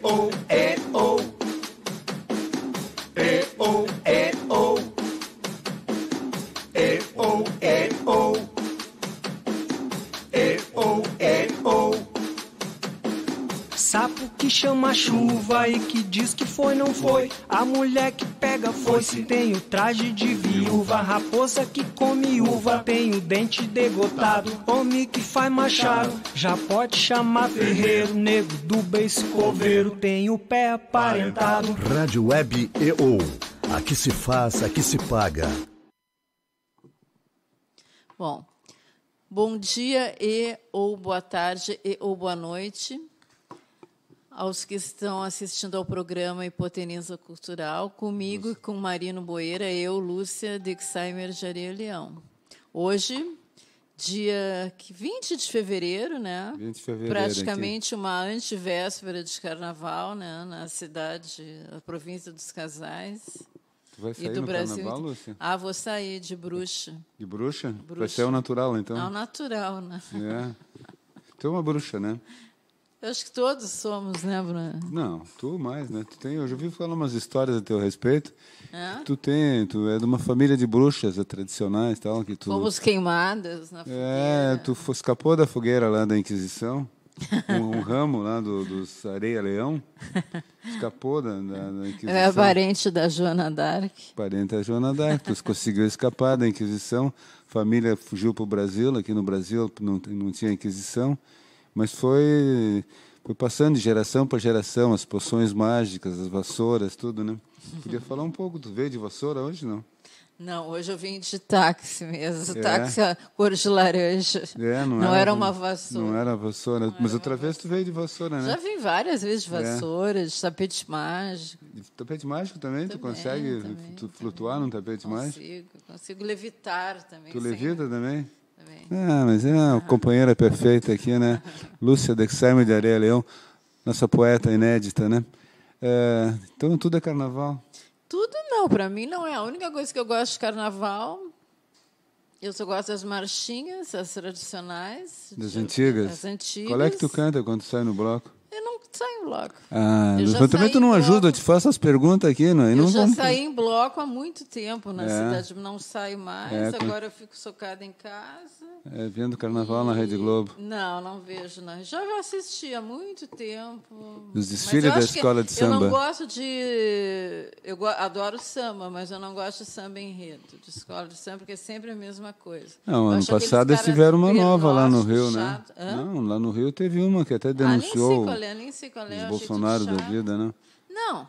E-O, E-O. E-O, E-O. E-O, E-O. E-O, E-O. Sapo que chama chuva e que diz que foi, não foi. A mulher que pega foice tem o traje de viúva. Raposa que come uva tem o dente degotado. Homem que faz machado já pode chamar ferreiro. Nego do beiço coveiro tem o pé aparentado. Rádio Web EO. Aqui se faz, aqui se paga. Bom dia ou boa tarde ou boa noite aos que estão assistindo ao programa Hipotenusa Cultural, comigo e com Marino Boeira, eu, Lúcia Dexheimer de Areia Leão. Hoje, dia 20 de fevereiro, né? 20 de fevereiro, praticamente aqui. Uma antivéspera de carnaval, né? Na cidade, na província dos Casais. Tu vai sair e do no Brasil. Carnaval, Lúcia? Vou sair de bruxa. De bruxa? Bruxa. Vai ser o natural, então? Ao natural, né? É. Tu é uma bruxa, né? Eu acho que todos somos, né, Bruno? Não, tu mais, né? Eu já ouvi falar umas histórias a teu respeito. É? Tu é de uma família de bruxas tradicionais, tal, que tu. Fomos queimadas na fogueira. Tu escapou da fogueira lá da Inquisição. Um ramo lá dos Areia Leão. Escapou da Inquisição. É parente da Joana d'Arc. Parente da Joana d'Arc. Tu conseguiu escapar da Inquisição. Família fugiu para o Brasil. Aqui no Brasil não tinha Inquisição. Mas foi passando de geração para geração, as poções mágicas, as vassouras, tudo, né? Podia falar um pouco, tu veio de vassoura hoje, não? Não, hoje eu vim de táxi mesmo, táxi cor de laranja. Não era uma vassoura. Não era vassoura, mas outra vez tu veio de vassoura, né? Já vim várias vezes de vassoura, de tapete mágico. De tapete mágico também? Tu consegue flutuar num tapete mágico? Consigo levitar também. Tu levita também? Também. Mas é uma companheira perfeita aqui, né? Lúcia Dexheimer de Areia Leão, nossa poeta inédita, né? Então tudo é carnaval? Tudo não, para mim não é. A única coisa que eu gosto de carnaval, eu só gosto das marchinhas, as tradicionais. Das antigas? As antigas. Qual é que tu canta quando tu sai no bloco? Eu não saio logo. Mas também tu não ajuda, eu te faço as perguntas aqui. Não, eu já saí em bloco há muito tempo na cidade, não saio mais, agora eu fico socada em casa. Vendo carnaval na Rede Globo? Não vejo, não. Já assisti há muito tempo. Os desfiles da escola de samba? Eu não gosto de... Eu adoro samba, mas eu não gosto de samba enredo, de escola de samba, porque é sempre a mesma coisa. Não, ano passado eles tiveram uma nova lá no Rio, né? Não, lá no Rio teve uma que até denunciou nem sei qual é, os Bolsonaro da vida, né? Não,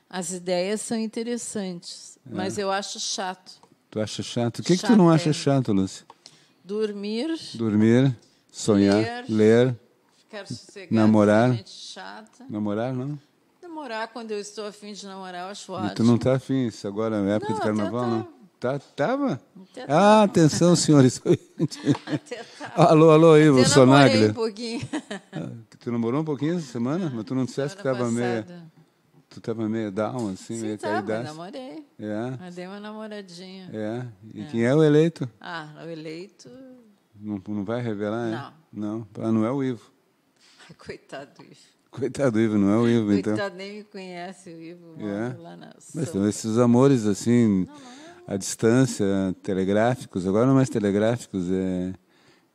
as ideias são interessantes, mas eu acho chato. Tu acha chato? O que tu não acha chato, Lúcia? Dormir, sonhar, ler, ficar sossegado, namorar. Gente chata. Namorar, não? Namorar, quando eu estou a fim de namorar, eu acho ótimo. E tu não está afim, isso agora é época de carnaval, não? Tava? Tava. Atenção, senhores. Até tava. Alô, Ivo Até Sonaglia. namorei um pouquinho. Tu namorou um pouquinho essa semana? Mas tu não disseste que estava meio... Tu estava meio down, assim, meio caídaço. Sim, namorei. Eu dei uma namoradinha. E quem é o eleito? O eleito... Não vai revelar? Não. Não é o Ivo. Coitado do Ivo. Coitado do Ivo, não é o Ivo, então. Coitado, nem me conhece o Ivo. Lá na Mas então, esses amores, assim, à distância, telegráficos, agora não mais telegráficos,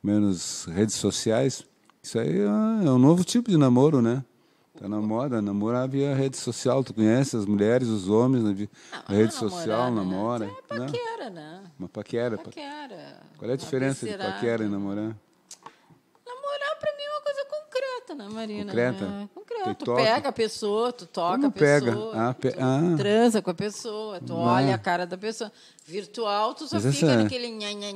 menos redes sociais, isso aí é um novo tipo de namoro, né? Tá na moda, namorar via rede social. Tu conhece as mulheres, os homens na rede social, namora. É paquera, né? Uma paquera. Qual é a diferença de paquera e namorar? Namorar, pra mim, é uma coisa concreta, né, Marina? Concreta? Concreta. Tu pega a pessoa, tu toca a pessoa. Tu transa com a pessoa, tu olha a cara da pessoa. Virtual, tu só fica naquele...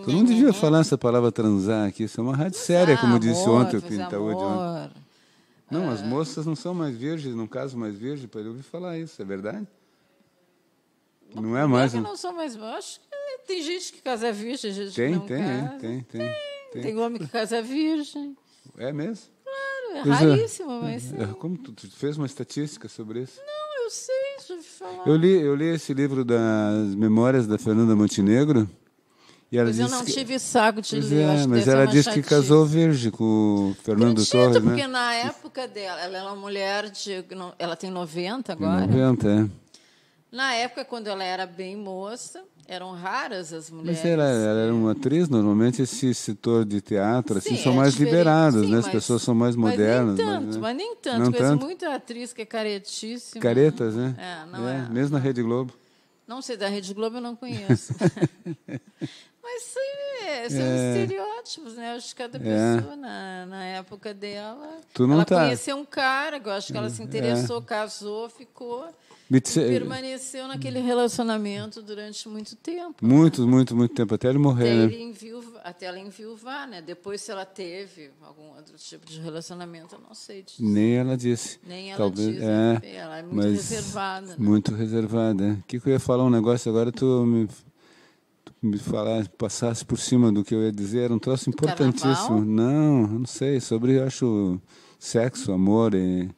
Tu não devia falar essa palavra transar aqui. Isso é uma rádio séria, como disse ontem o Pintaúde. Não, as moças não são mais virgens, não casam mais virgens, para eu ouvir falar isso, é verdade? Não é mais. Não são mais virgens. Tem gente que casa virgem, gente que não casa. Tem homem que casa virgem. É mesmo? Claro, raríssimo, mas... Como tu fez uma estatística sobre isso? Não, eu sei, deixa eu falar. Eu li esse livro das Memórias da Fernanda Montenegro E ela Pois eu disse não que- tive saco de Pois ler. é, acho que mas deve ser ela uma disse que chatice. casou virgem com o Fernando Acredito, Torres, porque né? na época dela, ela é uma mulher de... Ela tem 90 Em agora. 90, é. Na época, quando ela era bem moça, eram raras as mulheres. Mas ela era uma atriz, normalmente esse setor de teatro assim, Sim, são é mais diferente. liberadas, Sim, né? As mas- pessoas são mais modernas. Mas nem tanto. Não Conheço tanto? muita atriz que é caretíssima. Caretas, né? Não é. Mesmo na Rede Globo. Não sei, da Rede Globo eu não conheço. Mas são estereótipos, né? Eu acho que cada pessoa, na época dela... Tu não ela tá- conheceu um cara, que eu acho que ela se interessou, casou, ficou... Me E disse- permaneceu naquele relacionamento durante muito tempo. Muito tempo, até ele morrer, né? Até ela enviuvar, né? Depois, se ela teve algum outro tipo de relacionamento, eu não sei disso. Nem ela disse. Nem ela Talvez, diz, ela é muito mas reservada. Né? Muito reservada. O que eu ia falar um negócio agora, tu me passasse por cima do que eu ia dizer, era um troço importantíssimo. Carnaval? Não sei, sobre, eu acho, sexo, amor e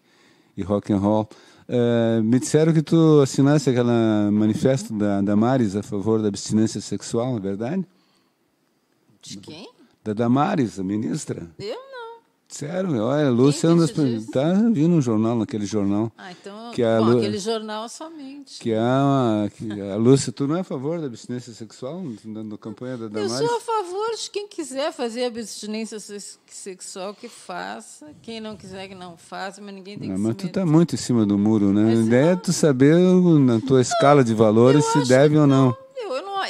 rock and roll. Me disseram que tu assinasse aquele manifesto da Damares a favor da abstinência sexual, é verdade? De quem? Da Damares, a ministra. Eu não. Sério, olha, a Lúcia Quem anda... que te disse? Tá vindo no jornal, naquele jornal. Então, Que a Lu- aquele jornal somente. Que a Lúcia, tu não é a favor da abstinência sexual na campanha da Eu Damares? sou a favor de quem quiser fazer abstinência sexual, que faça. Quem não quiser, que não faça, mas ninguém tem que Mas se tu meter. está muito em cima do muro, né? Mas A ideia é tu saber, na tua escala de valores, Eu se acho deve que ou não.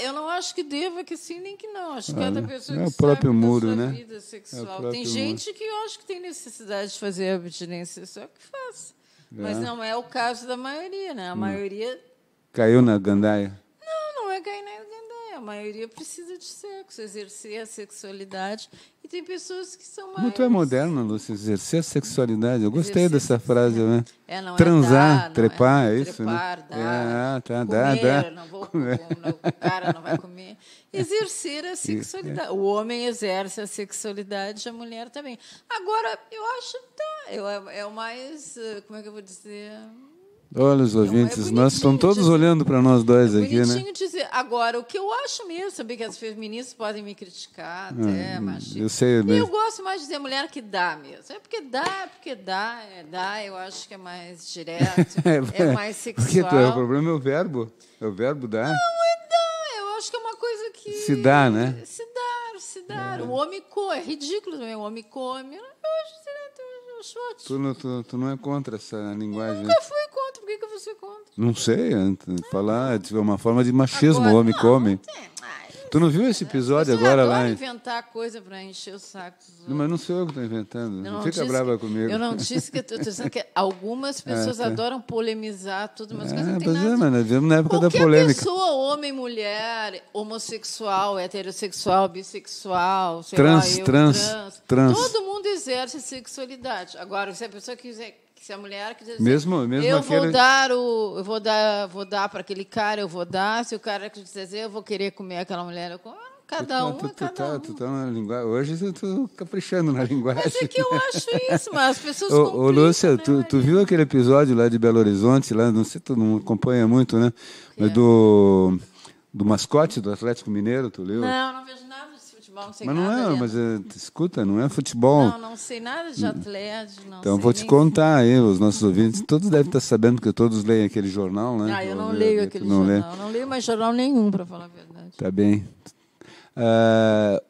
Eu não acho que deva que sim, nem que não. Acho que cada pessoa é que o próprio sabe muro, da sua né? vida sexual. próprio Tem gente que eu acho que tem necessidade de fazer abstinência sexual, que faça. Mas não é o caso da maioria, né? A maioria Caiu na gandaia. não é cair na gandaia. A maioria precisa de sexo, exercer a sexualidade. E tem pessoas que são mais... Como tu é moderna, Lúcia, exercer a sexualidade. Eu gostei Exercer dessa frase, né? não é Transar, dar, não trepar, é isso, trepar, né? dar, Tá, comer, dá. não vou, o cara não vai comer. Exercer a sexualidade. O homem exerce a sexualidade, a mulher também. Agora, eu acho que é o mais, como é que eu vou dizer... Olha os ouvintes, bonitinho nós estão todos dizer- olhando para nós dois aqui, né? Bonitinho dizer. Agora, o que eu acho mesmo, saber que as feministas podem me criticar, até, machismo. eu sei, E mas- eu gosto mais de dizer mulher que dá mesmo. É porque dá, eu acho que é mais direto, é mais sexual. Porque o problema é o verbo. É o verbo dar. Eu acho que é uma coisa que... Se dá, né? Se dar. O homem come, é ridículo também, o homem come. Eu acho ótimo. Tu não é contra essa linguagem. Nunca fui contra, por que eu vou ser contra? Não sei, falar é uma forma de machismo, Agora, o homem não, come. não tem. Tu não viu esse episódio As pessoas agora adoram lá? inventar coisa para encher o saco dos outros. Mas não sou eu que estou inventando. Eu Não não fica disse brava que- comigo. Eu não disse que... Eu estou dizendo que algumas pessoas tá. adoram polemizar tudo, mas coisa não tem Pois nada... é, mas nós vivemos na época da Qualquer polêmica. pessoa, homem, mulher, homossexual, heterossexual, bissexual, sei Trans, lá, trans. todo mundo exerce sexualidade. Agora, se a pessoa quiser, se a mulher quiser dizer, Mesmo eu aquele- vou dar para aquele cara, eu vou dar. Se o cara quiser dizer, eu vou querer comer aquela mulher, eu como. Cada um é cada um. Tu tá na linguagem. Hoje eu tô caprichando na linguagem. Mas é que eu acho isso, mas as pessoas Ô, complicam, Lúcia, né, tu Maria? viu aquele episódio lá de Belo Horizonte, lá, não sei, tu não acompanha muito, né? Mas do mascote do Atlético Mineiro, tu leu? Não vejo nada de futebol, não sei Mas nada. não é, Helena. mas escuta, não é futebol. Não sei nada de atlético, não Então sei vou te nem- contar aí, os nossos ouvintes, todos devem estar sabendo, porque todos leem aquele jornal, né? Eu não Tu leio aquele não lê. jornal. Não leio mais jornal nenhum, para falar a verdade. Tá bem.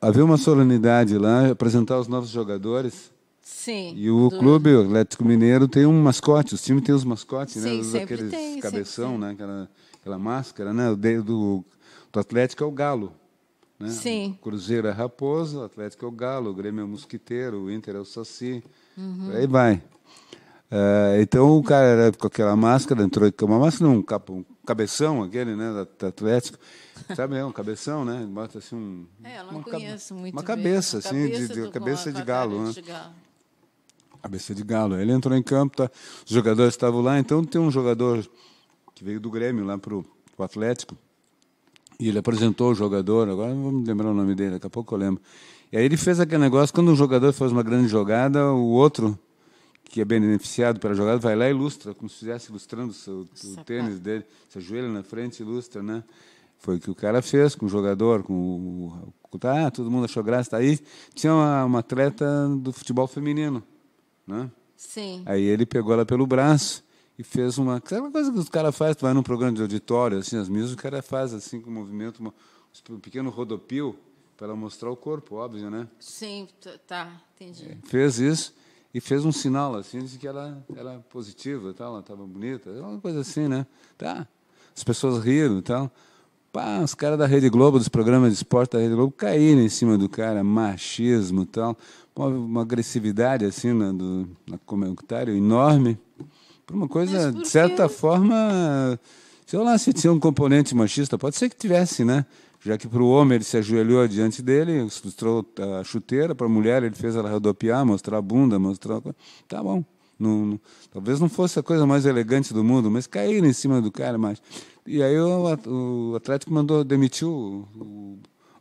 Havia uma solenidade lá, apresentar os novos jogadores. Sim. E o clube, o Atlético Mineiro, tem um mascote. Os times têm os mascotes, né? Sim, Usa sempre aqueles tem, cabeção, sempre né? Aquela máscara, né? O do Atlético é o galo. Né? Sim. O Cruzeiro é a raposa, o Atlético é o galo, o Grêmio é o mosquiteiro, o Inter é o saci. Uhum. Por aí vai. Então o cara era com aquela máscara, entrou com uma máscara, um cabeção, aquele, né? Do Atlético. Sabe, é um cabeção, né? Bota assim um. Eu não conheço muito uma bem. cabeça, A assim, cabeça cabeça com de a galo, cara né? de galo. Cabeça de galo. Ele entrou em campo, tá? Os jogadores estavam lá, então tem um jogador que veio do Grêmio lá pro Atlético, e ele apresentou o jogador, agora não vou me lembrar o nome dele, daqui a pouco eu lembro. E aí ele fez aquele negócio, quando um jogador faz uma grande jogada, o outro, que é beneficiado pela jogada, vai lá e ilustra, como se estivesse ilustrando o tênis dele, se ajoelha na frente e ilustra, né? Foi o que o cara fez com o jogador, tá, todo mundo achou graça. Tá aí tinha uma atleta do futebol feminino, né? Sim. Aí ele pegou ela pelo braço e fez uma... Sabe uma coisa que os caras fazem? Tu vai num programa de auditório, assim, as mesmas, o cara faz assim, com movimento, um pequeno rodopio, para ela mostrar o corpo, óbvio, né? Sim, tá, entendi. Fez isso e fez um sinal, assim, de que ela era positiva, tal, ela estava bonita, uma coisa assim, né? Tá. As pessoas riram e tal. Pá, os caras da Rede Globo, dos programas de esporte da Rede Globo, caíram em cima do cara, machismo e tal, uma agressividade assim na comentário enorme, por uma coisa, Mas por de certa quê? forma, sei lá, se tinha um componente machista, pode ser que tivesse, né? Já que para o homem ele se ajoelhou diante dele, mostrou a chuteira, para a mulher ele fez ela rodopiar, mostrar a bunda, mostrar... Tá bom. Talvez não fosse a coisa mais elegante do mundo, mas caíram em cima do cara. E aí o Atlético demitiu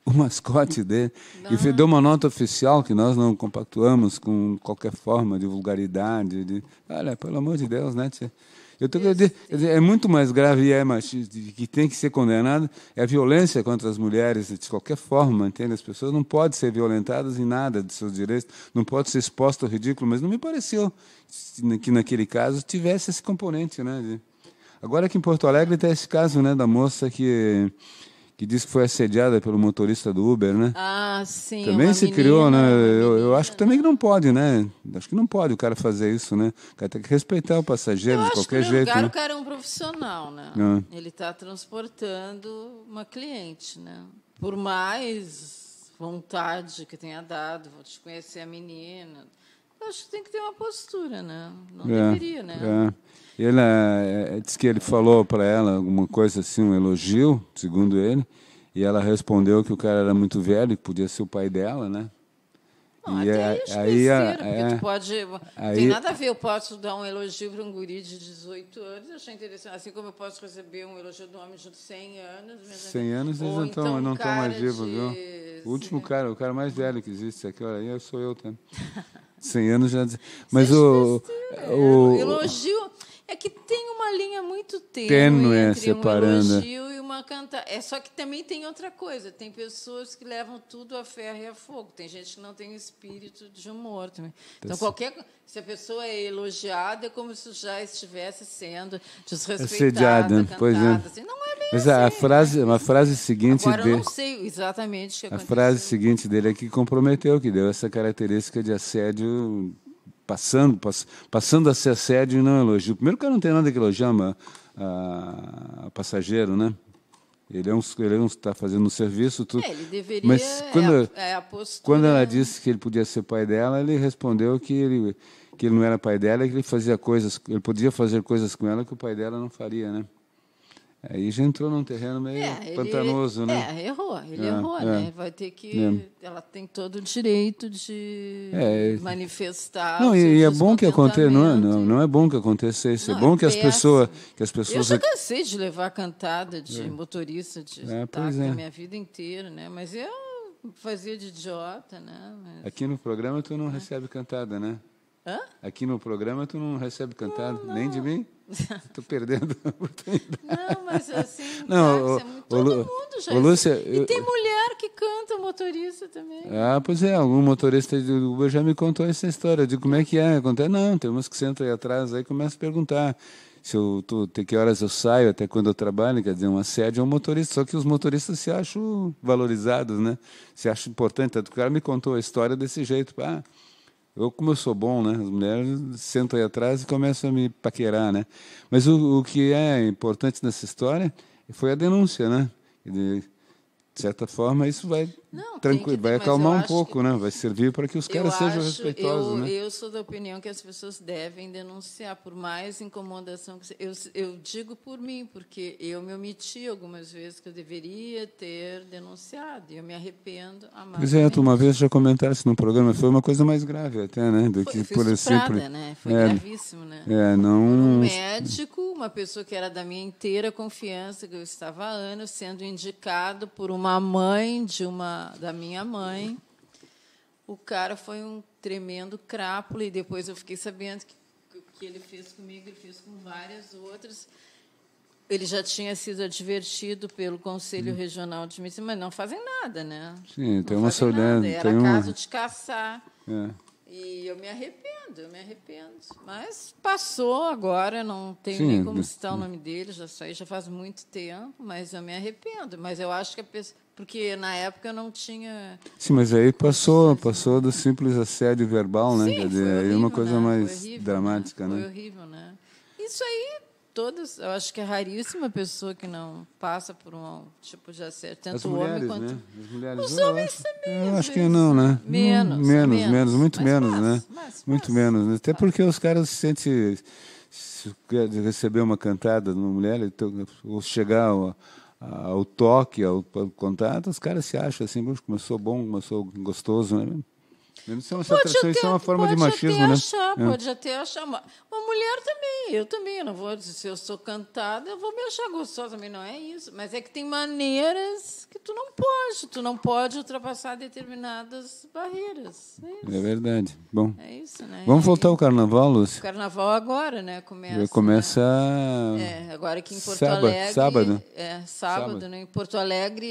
o mascote dele e deu uma nota oficial que nós não compactuamos com qualquer forma de vulgaridade. Olha, pelo amor de Deus, né, tia? É muito mais grave e é machista, que tem que ser condenado, é a violência contra as mulheres, de qualquer forma, entende? As pessoas não podem ser violentadas em nada de seus direitos, não pode ser exposto ao ridículo, mas não me pareceu que naquele caso tivesse esse componente, né? Agora aqui em Porto Alegre tem esse caso, né, da moça que disse que foi assediada pelo motorista do Uber, né? Ah, sim. Também uma se menina, criou, né? uma Eu menina, acho que também que não pode, né? Acho que não pode o cara fazer isso, né? O cara tem que respeitar o passageiro Eu de acho qualquer que no jeito, lugar né? o cara é um profissional, né? É. Ele está transportando uma cliente, né? Por mais vontade que tenha dado, vou te conhecer a menina, eu acho que tem que ter uma postura, né? Não deveria, né? Ele disse que ele falou para ela alguma coisa assim, um elogio, segundo ele, e ela respondeu que o cara era muito velho, que podia ser o pai dela, né? Não, E até aí acho besteira, porque tu pode... Não tem nada a ver, eu posso dar um elogio para um guri de 18 anos, eu achei interessante, assim como eu posso receber um elogio de um homem de 100 anos. 100 anos eles não estão mais vivos, viu? O último cara, o cara mais velho que existe aqui, olha, aí sou eu também. 100 anos já... Mas o elogio... É que tem uma linha muito tênue entre separando. um elogio e uma cantada. Só que também tem outra coisa. Tem pessoas que levam tudo a ferro e a fogo. Tem gente que não tem espírito de humor também. Então, se a pessoa é elogiada, é como se já estivesse sendo desrespeitada, cantada. Pois é. Assim. Não é bem Mas assim. uma frase seguinte Agora, dele... eu não sei exatamente o que A aconteceu. frase seguinte dele é que comprometeu, que deu essa característica de assédio... Passando a ser assédio e não elogio. Primeiro, o cara não tem nada que elogiar a passageiro, né? Ele está fazendo um serviço, tudo. Ele deveria. Mas a postura. Quando ela disse que ele podia ser pai dela, ele respondeu que ele não era pai dela, que ele podia fazer coisas com ela que o pai dela não faria, né? Aí já entrou num terreno meio pantanoso, né? Ele errou, né? Vai ter que... Ela tem todo o direito de manifestar. Não, o seu e é bom que aconteça, descontentamento. não é bom que acontecesse, é Não, bom é que as pessoas... Eu já cansei de levar cantada de motorista de táxi a minha vida inteira, né? Mas eu fazia de idiota, né? Mas... Aqui no programa tu não recebe cantada, né? Hã? Aqui no programa tu não recebe cantada, nem de mim. Estou perdendo a oportunidade. Não, mas assim, não, todo mundo já... Lúcia, e tem mulher que canta motorista também. Ah, pois é, algum motorista do Uber já me contou essa história. Eu digo, como é que é? Acontece? Não, tem umas que sentam aí atrás, aí começa a perguntar que horas eu saio, até quando eu trabalho, quer dizer, um assédio é um motorista, só que os motoristas se acham valorizados, né? Se acham importante. Tanto que o cara me contou a história desse jeito, como eu sou bom, né? As mulheres sentam aí atrás e começam a me paquerar, né? Mas o que é importante nessa história foi a denúncia, né? De certa forma, isso vai acalmar um pouco, né? Vai servir para que os caras sejam respeitosos, né? Eu sou da opinião que as pessoas devem denunciar, por mais incomodação que eu digo por mim, porque eu me omiti algumas vezes que eu deveria ter denunciado, e eu me arrependo amargamente. Pois é, tu uma vez já comentasse no programa, foi uma coisa mais grave até, né? Do que por estuprada, né? Foi gravíssimo, né? Um médico, uma pessoa que era da minha inteira confiança, que eu estava há anos sendo indicado por uma mãe da minha mãe. O cara foi um tremendo crápula, e depois eu fiquei sabendo que ele fez comigo, ele fez com várias outras. Ele já tinha sido advertido pelo Conselho Regional de Medicina, mas não fazem nada, né? Sim, tem Não uma fazem solidão. nada. Era caso de caçar. É. E eu me arrependo. Mas passou agora, não tenho Sim, nem como citar o nome dele, já faz muito tempo, mas eu me arrependo. Mas eu acho que a pessoa. Porque na época eu não tinha. Sim, mas aí passou do simples assédio verbal, né? Sim, Quer dizer, foi aí horrível, uma coisa né? mais Foi horrível, dramática, né? né? Foi horrível, né? Isso aí, eu acho que é raríssima pessoa que não passa por um tipo de assédio, tanto As o mulheres, homem quanto. né? As mulheres, Os eu homens acho, também, eu às acho que vezes, não, né? Menos, muito mas menos, faz, né? mas Muito faz. menos, né? Até porque os caras se sentem, se receber uma cantada de uma mulher, ou chegar ao toque, ao contato, os caras se acham assim, "Puxa, como eu sou bom, como eu sou gostoso", né? Isso é uma forma de machismo, né? Pode até achar. Uma mulher também, eu também, eu não vou dizer, se eu sou cantada, eu vou me achar gostosa, também não é isso. Mas é que tem maneiras que tu não pode ultrapassar determinadas barreiras. É isso. É verdade. Bom, É isso, né? vamos voltar ao carnaval, O Lúcia. carnaval agora, né? Começa Agora aqui em Porto sábado, Alegre. sábado. Sábado, né? Em Porto Alegre,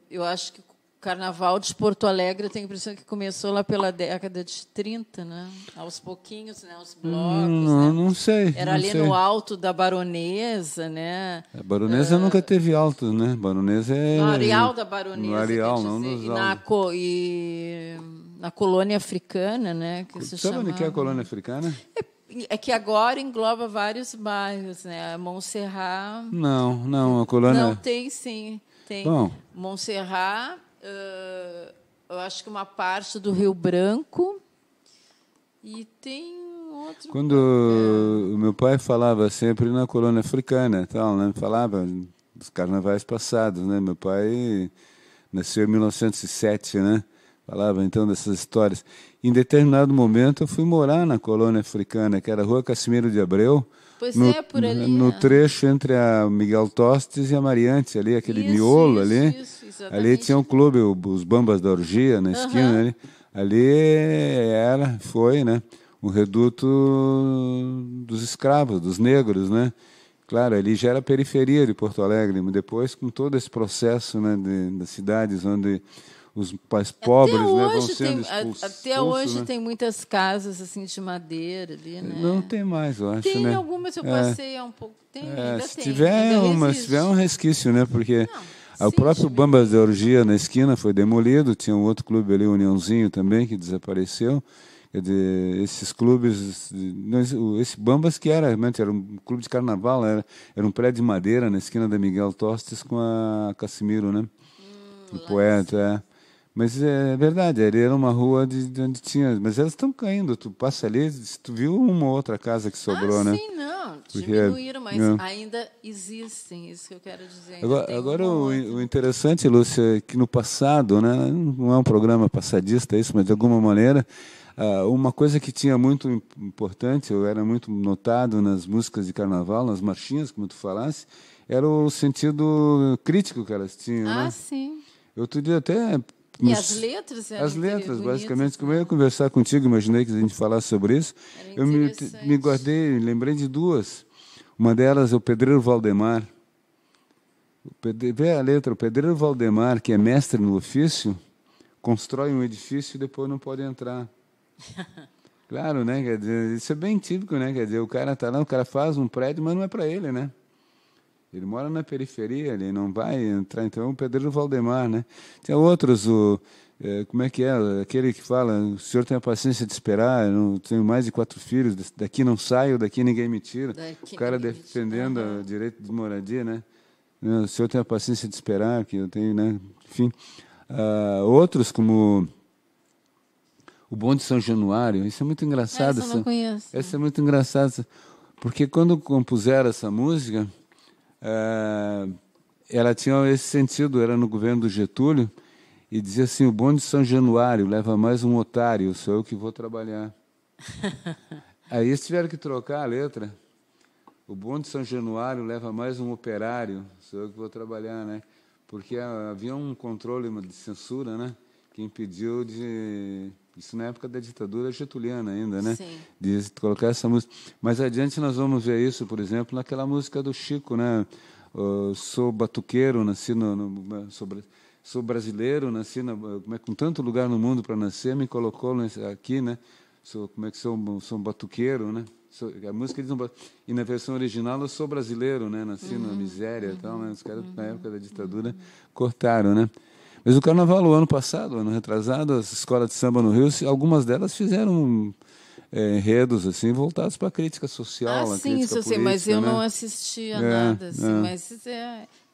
eu acho que o carnaval de Porto Alegre, eu tenho a impressão que começou lá pela década de 30, né? Aos pouquinhos, né? Os blocos, né? Não sei. Era não ali sei. no alto da Baronesa, né? A Baronesa nunca teve alto, né? Baronesa é... No areal da Baronesa, No areal, quer não dizer, nos e altos. na colônia africana, né? Que se Sabe onde que é a chamava. colônia africana? É que agora engloba vários bairros, né? Montserrat. Não, a colônia... Não, tem sim. Tem. Bom. Montserrat, eu acho que uma parte do Rio Branco. E tem outro. Quando o meu pai falava sempre na colônia africana, tal, né? Falava dos carnavais passados, né? Meu pai nasceu em 1907, né? Falava então dessas histórias. Em determinado momento eu fui morar na colônia africana, que era a Rua Cassimiro de Abreu, Pois no, por ali. no trecho entre a Miguel Tostes e a Mariante, ali, aquele miolo ali. Isso, Ali tinha um clube, os Bambas da Orgia, na esquina. Ali, foi, né, um reduto dos escravos, dos negros, né? Claro, ali já era a periferia de Porto Alegre, mas depois, com todo esse processo, né, das cidades onde os pais pobres, né, vão sendo expulsos. Até hoje né? tem muitas casas assim de madeira ali, né? Não tem mais, eu acho, Tem né? algumas, eu passei há um pouco. Tem, ainda Se tem. tiver ainda se tiver um resquício, né? Porque Não, o próprio sim, Bambas da Orgia na esquina foi demolido, tinha um outro clube ali, Uniãozinho também, que desapareceu. Quer dizer, esses clubes, esse Bambas que realmente era um clube de carnaval, era um prédio de madeira na esquina da Miguel Tostes com a Cassimiro, né? O poeta, Mas é verdade, ali era uma rua de onde tinha... Mas elas estão caindo, tu passa ali, tu viu uma ou outra casa que sobrou, né? Sim, não, Porque, diminuíram, mas né? ainda existem, isso que eu quero dizer. Agora o interessante, Lúcia, é que no passado, né, não é um programa passadista isso, mas de alguma maneira, uma coisa que tinha muito importante, eu era muito notado nas músicas de carnaval, nas marchinhas, como tu falasse, era o sentido crítico que elas tinham, né? Sim. Outro dia até... E as letras eram As letras, bonitas, basicamente. Como eu né? ia conversar contigo, imaginei que a gente falasse sobre isso. Era Eu me interessante. guardei, lembrei de duas. Uma delas é o Pedreiro Valdemar. Vê a letra, o Pedreiro Valdemar, que é mestre no ofício, constrói um edifício e depois não pode entrar. Claro, né? Quer dizer, isso é bem típico, né? Quer dizer, o cara está lá, o cara faz um prédio, mas não é para ele, né? Ele mora na periferia, ele não vai entrar. Então, o Pedreiro Valdemar, né? Tem outros, como é que é? Aquele que fala, o senhor tem a paciência de esperar, eu não tenho mais de 4 filhos, daqui não saio, daqui ninguém me tira. Daqui O cara ninguém me tira. defendendo o direito de moradia, né? O senhor tem a paciência de esperar, que eu tenho, né? Enfim. Outros, como o Bonde de São Januário, isso é muito engraçado. Essa eu não conheço. Essa é muito engraçada, porque quando compuseram essa música... ela tinha esse sentido, era no governo do Getúlio, e dizia assim, o bonde de São Januário leva mais um otário, sou eu que vou trabalhar. Aí eles tiveram que trocar a letra. O bonde de São Januário leva mais um operário, sou eu que vou trabalhar, né? Porque havia um controle de censura, né? Que impediu de Isso na época da ditadura getuliana ainda, né? Sim. De colocar essa música. Mais adiante nós vamos ver isso, por exemplo, naquela música do Chico, né? Sou batuqueiro, nasci sou brasileiro, nasci com tanto lugar no mundo para nascer, me colocou aqui, né? Sou um batuqueiro, né? A música diz e na versão original eu sou brasileiro, né? Nasci na miséria e tal, né? Os caras na época da ditadura cortaram, né? Mas o carnaval, o ano passado, ano retrasado, as escolas de samba no Rio, algumas delas fizeram enredos assim voltados para a crítica social, a sim, crítica isso eu sei, política, mas eu né? não assistia nada, assim, mas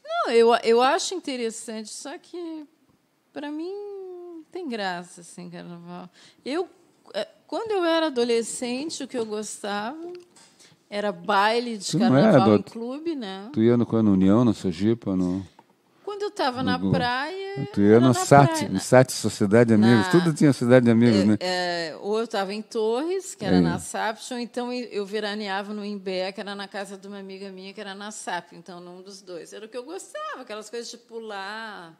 não, eu acho interessante, só que para mim não tem graça, assim, carnaval. Quando eu era adolescente, o que eu gostava era baile de carnaval em clube, né? Tu ia no União, na Sojipa, no... Quando eu estava na praia... Tu ia no SAT, Sociedade de Amigos. Tudo tinha Sociedade de Amigos, né? Ou eu estava em Torres, que era na SAP, ou então eu veraneava no Imbé, que era na casa de uma amiga minha, que era na SAP. Então, num dos dois. Era o que eu gostava, aquelas coisas de pular.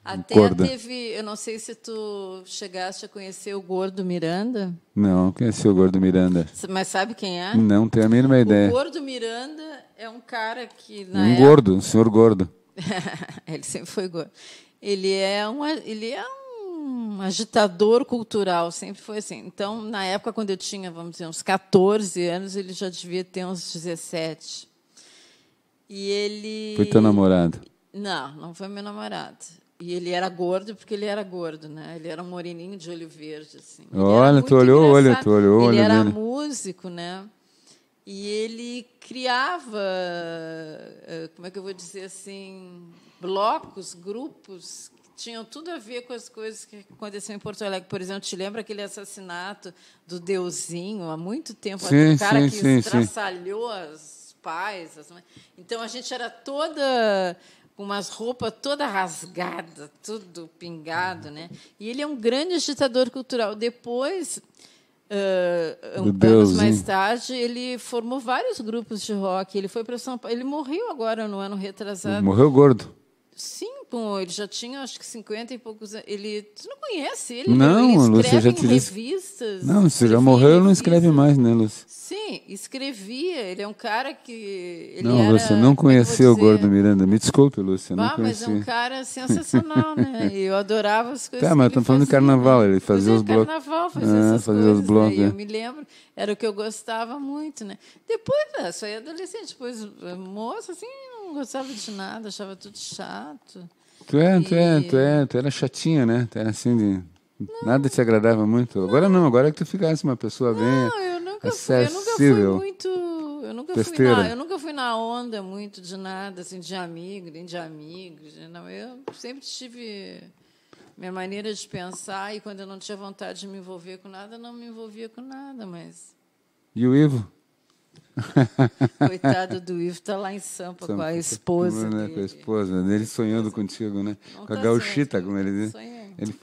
Até teve... Eu não sei se tu chegaste a conhecer o Gordo Miranda. Não conheci o Gordo Miranda. Mas sabe quem é? Não tenho a mínima ideia. O Gordo Miranda é um cara que... Um senhor gordo. Ele sempre foi gordo. Ele é um agitador cultural, sempre foi assim. Então, na época, quando eu tinha, vamos dizer, uns 14 anos, ele já devia ter uns 17. E ele... Foi teu namorado? Não foi meu namorado. E ele era gordo, porque ele era gordo, né? Ele era um moreninho de olho verde, assim. Olha, tu olhou o olho dele. Ele era músico, né? E ele criava, como é que eu vou dizer assim, blocos, grupos, que tinham tudo a ver com as coisas que aconteciam em Porto Alegre. Por exemplo, te lembra aquele assassinato do Deusinho, há muito tempo, o cara que estraçalhou os pais. Então, a gente era toda... com umas roupas toda rasgada, tudo pingado, né? E ele é um grande agitador cultural. Depois... anos mais tarde, ele formou vários grupos de rock. Ele foi para São Paulo. Ele morreu agora no ano retrasado. Morreu gordo? Sim, ele já tinha acho que 50 e poucos anos. Tu não conhece ele? Não, ele escreve Lúcia, já te em revistas. Não, se já morreu, ele não escreve mais, né, Lúcia? Sim, escrevia. Ele é um cara que... Lúcia, não conhecia o Gordo Miranda. Me desculpe, Lúcia, não conhecia. Mas é um cara sensacional, né? Eu adorava as coisas mas estamos falando de carnaval. Ele fazia os blocos. Carnaval, fazia os blocos. Eu me lembro, era o que eu gostava muito, né? Depois, só ia adolescente, depois moça, assim, não gostava de nada, achava tudo chato. Tu era chatinha, né? Tu era assim de... Nada te agradava muito. Agora não, agora é que tu ficasse uma pessoa bem acessível. Eu nunca fui na onda muito de nada, assim, de amigo, nem de amigos. Não, eu sempre tive minha maneira de pensar e quando eu não tinha vontade de me envolver com nada, não me envolvia com nada, mas... E o Ivo? Coitado do Ivo, está lá em Sampa com a esposa dele. Com a esposa dele, sonhando contigo, né? Com a gauchita, como ele diz.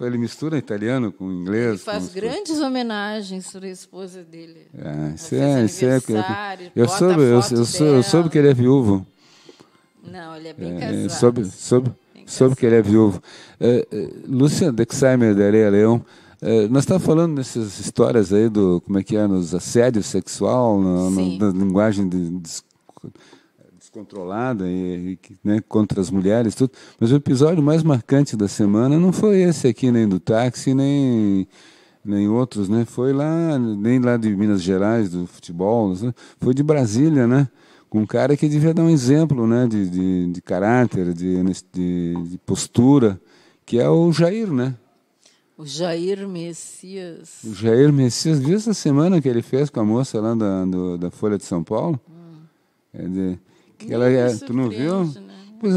Ele mistura italiano com inglês. Ele faz grandes homenagens para a esposa dele. Eu soube que ele é viúvo. Não, ele é bem casado. Soube que ele é viúvo. Lúcia Dexheimer, da Areia Leão, nós estávamos falando dessas histórias aí como é que é, nos assédios sexual, na linguagem descontrolada né, contra as mulheres, tudo. Mas o episódio mais marcante da semana não foi esse aqui, nem do táxi, nem outros, né? Foi nem lá de Minas Gerais, do futebol, né? Foi de Brasília, né? Com um cara que devia dar um exemplo, né? De caráter, de postura, que é o Jair, né? O Jair Messias. O Jair Messias, viu essa semana que ele fez com a moça lá da Folha de São Paulo? Tu não viu? Né? Pois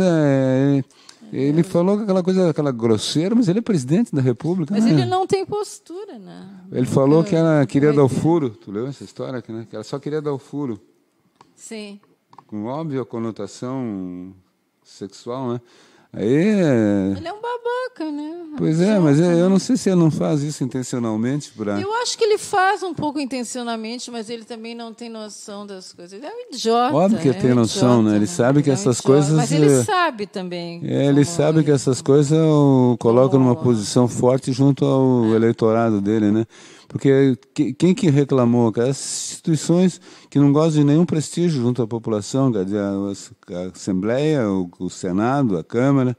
ele falou aquela grosseira, mas ele é presidente da República. Mas né? ele não tem postura, né? Ele falou que ela queria dar o furo. Tu leu essa história? Né? Que ela só queria dar o furo. Sim. Com óbvia conotação sexual, né? Ele é um babaca. babaca, né? Pois é, mas eu não sei se ele não faz isso intencionalmente. Eu acho que ele faz um pouco intencionalmente, mas ele também não tem noção das coisas. Ele é um idiota. Óbvio que ele tem noção, né? Ele sabe que essas coisas... Mas ele sabe também. Ele sabe que essas coisas colocam numa posição forte junto ao eleitorado dele, né? Porque quem que reclamou? As instituições que não gostam de nenhum prestígio junto à população, quer dizer, a Assembleia, o Senado, a Câmara,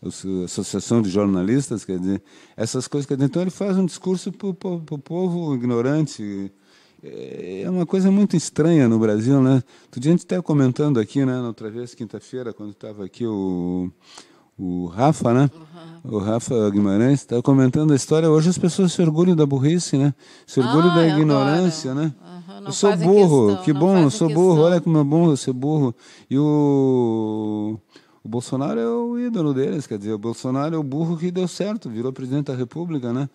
a Associação de Jornalistas, quer dizer, essas coisas. Quer dizer, então ele faz um discurso para o povo ignorante. É uma coisa muito estranha no Brasil, né? Outro dia a gente estava comentando aqui, né? Outra vez, quinta-feira, quando estava aqui o Rafa, né? O Rafa Guimarães estava comentando a história. Hoje as pessoas se orgulham da burrice, né? Se orgulham da ignorância, né? Eu sou burro, que bom, eu sou burro, olha como é bom eu ser burro. E o Bolsonaro é o ídolo deles, quer dizer, o Bolsonaro é o burro que deu certo, virou presidente da República, né?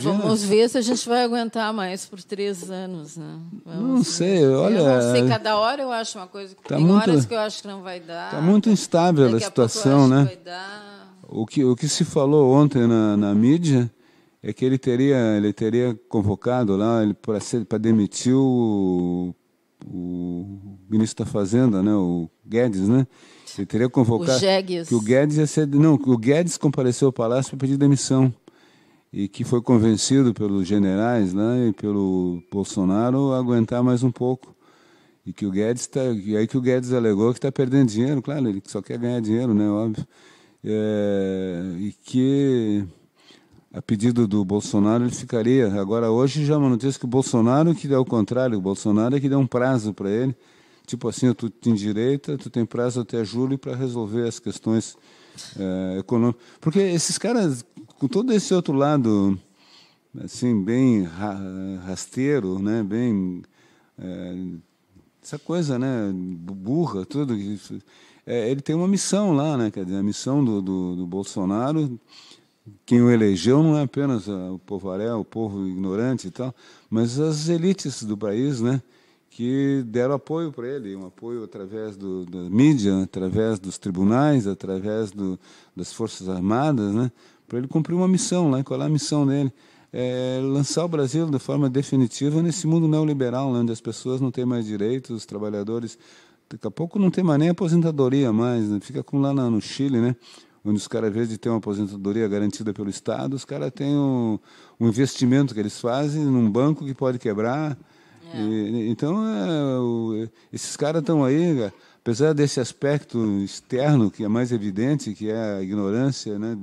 Vamos ver se a gente vai aguentar mais por 3 anos, né? Não sei, olha... Eu não sei, cada hora eu acho uma coisa, tem horas que eu acho que não vai dar. Está muito instável a situação, né? Vai dar. O que se falou ontem na mídia é que ele teria convocado lá para demitir o ministro da Fazenda, né? O Guedes, né? Ele teria convocado que o Guedes ia ser... Não, que o Guedes compareceu ao Palácio para pedir demissão e que foi convencido pelos generais lá e pelo Bolsonaro a aguentar mais um pouco. E que o Guedes que o Guedes alegou que está perdendo dinheiro, claro, ele só quer ganhar dinheiro, né, óbvio. E que a pedido do Bolsonaro ele ficaria. Agora hoje já é uma notícia que o Bolsonaro que é o contrário, o Bolsonaro é que deu um prazo para ele. Tipo assim, tu te endireita, tu tem prazo até julho para resolver as questões econômicas. Porque esses caras, com todo esse outro lado, assim, bem rasteiro, né, bem... essa coisa, né, burra, tudo. Ele tem uma missão lá, né, quer dizer, a missão do Bolsonaro, quem o elegeu não é apenas o povo ignorante e tal, mas as elites do país, né, que deram apoio para ele, um apoio através da mídia, através dos tribunais, através das Forças Armadas, né, para ele cumprir uma missão lá. Qual é a missão dele? Lançar o Brasil de forma definitiva nesse mundo neoliberal, né, onde as pessoas não têm mais direitos, os trabalhadores, daqui a pouco não tem mais nem aposentadoria mais, né, fica como lá no Chile, né, onde os caras, ao invés de ter uma aposentadoria garantida pelo Estado, os caras têm um investimento que eles fazem num banco que pode quebrar. Então, esses caras estão aí, apesar desse aspecto externo, que é mais evidente, que é a ignorância, né,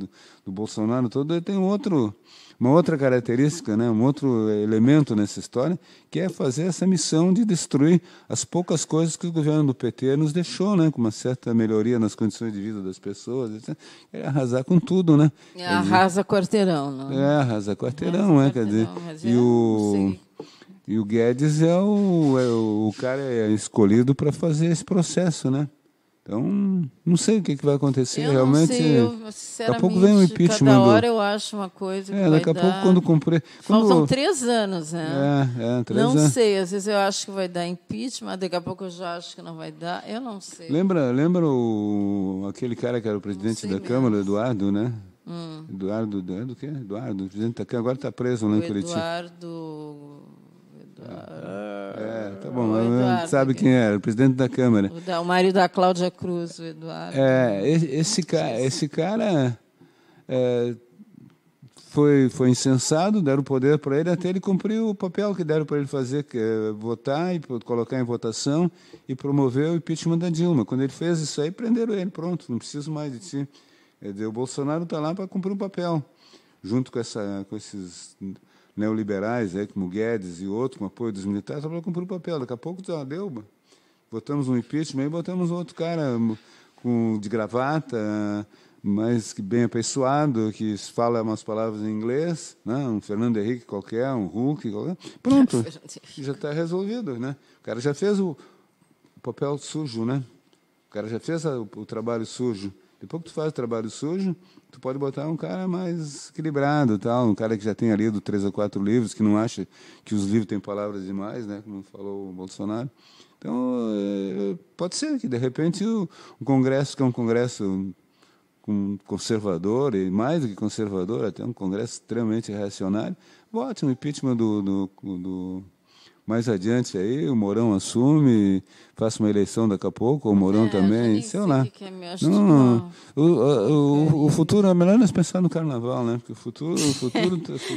do Bolsonaro todo, ele tem uma outra característica, né, um outro elemento nessa história, que é fazer essa missão de destruir as poucas coisas que o governo do PT nos deixou, né, com uma certa melhoria nas condições de vida das pessoas, etc. É arrasar com tudo, né? Arrasa quarteirão, não? Arrasa quarteirão, quer dizer. E o Guedes é o cara escolhido para fazer esse processo, né? Então, não sei o que vai acontecer. Realmente, não sei, eu, sinceramente, daqui a pouco vem o impeachment. Cada hora eu acho uma coisa que vai daqui a pouco, quando cumprir... Faltam 3 anos, né? 3 anos. Não sei, às vezes eu acho que vai dar impeachment, daqui a pouco eu já acho que não vai dar, eu não sei. Lembra aquele cara que era o presidente da Câmara, o Eduardo, né? Eduardo, do quê? Eduardo, presidente da Câmara, agora está preso lá em Curitiba. Tá bom, Eduardo, sabe quem era, o presidente da Câmara. O marido da Cláudia Cruz, o Eduardo. Esse cara foi incensado, deram o poder para ele até ele cumprir o papel que deram para ele fazer, que é votar e colocar em votação e promover o impeachment da Dilma. Quando ele fez isso aí, prenderam ele, pronto, não preciso mais de ti. O Bolsonaro está lá para cumprir um papel, junto com esses neoliberais, como Guedes e outros, com apoio dos militares, só para cumprir o papel. Daqui a pouco deu, botamos um impeachment e botamos outro cara de gravata, mais que bem apessoado, que fala umas palavras em inglês, né? Um Fernando Henrique qualquer, um Hulk qualquer. Pronto, já está resolvido, né? O cara já fez o papel sujo, né? O cara já fez o trabalho sujo. Depois que tu faz o trabalho sujo, tu pode botar um cara mais equilibrado, tal, um cara que já tenha lido 3 ou 4 livros, que não acha que os livros têm palavras demais, né, como falou o Bolsonaro. Então, pode ser que, de repente, o Congresso, que é um Congresso conservador, e mais do que conservador, até um Congresso extremamente reacionário, vote no impeachment do mais adiante aí, o Mourão assume, faça uma eleição daqui a pouco, o Mourão também, sei lá. Não, o futuro é melhor nós pensar no carnaval, né? Porque o futuro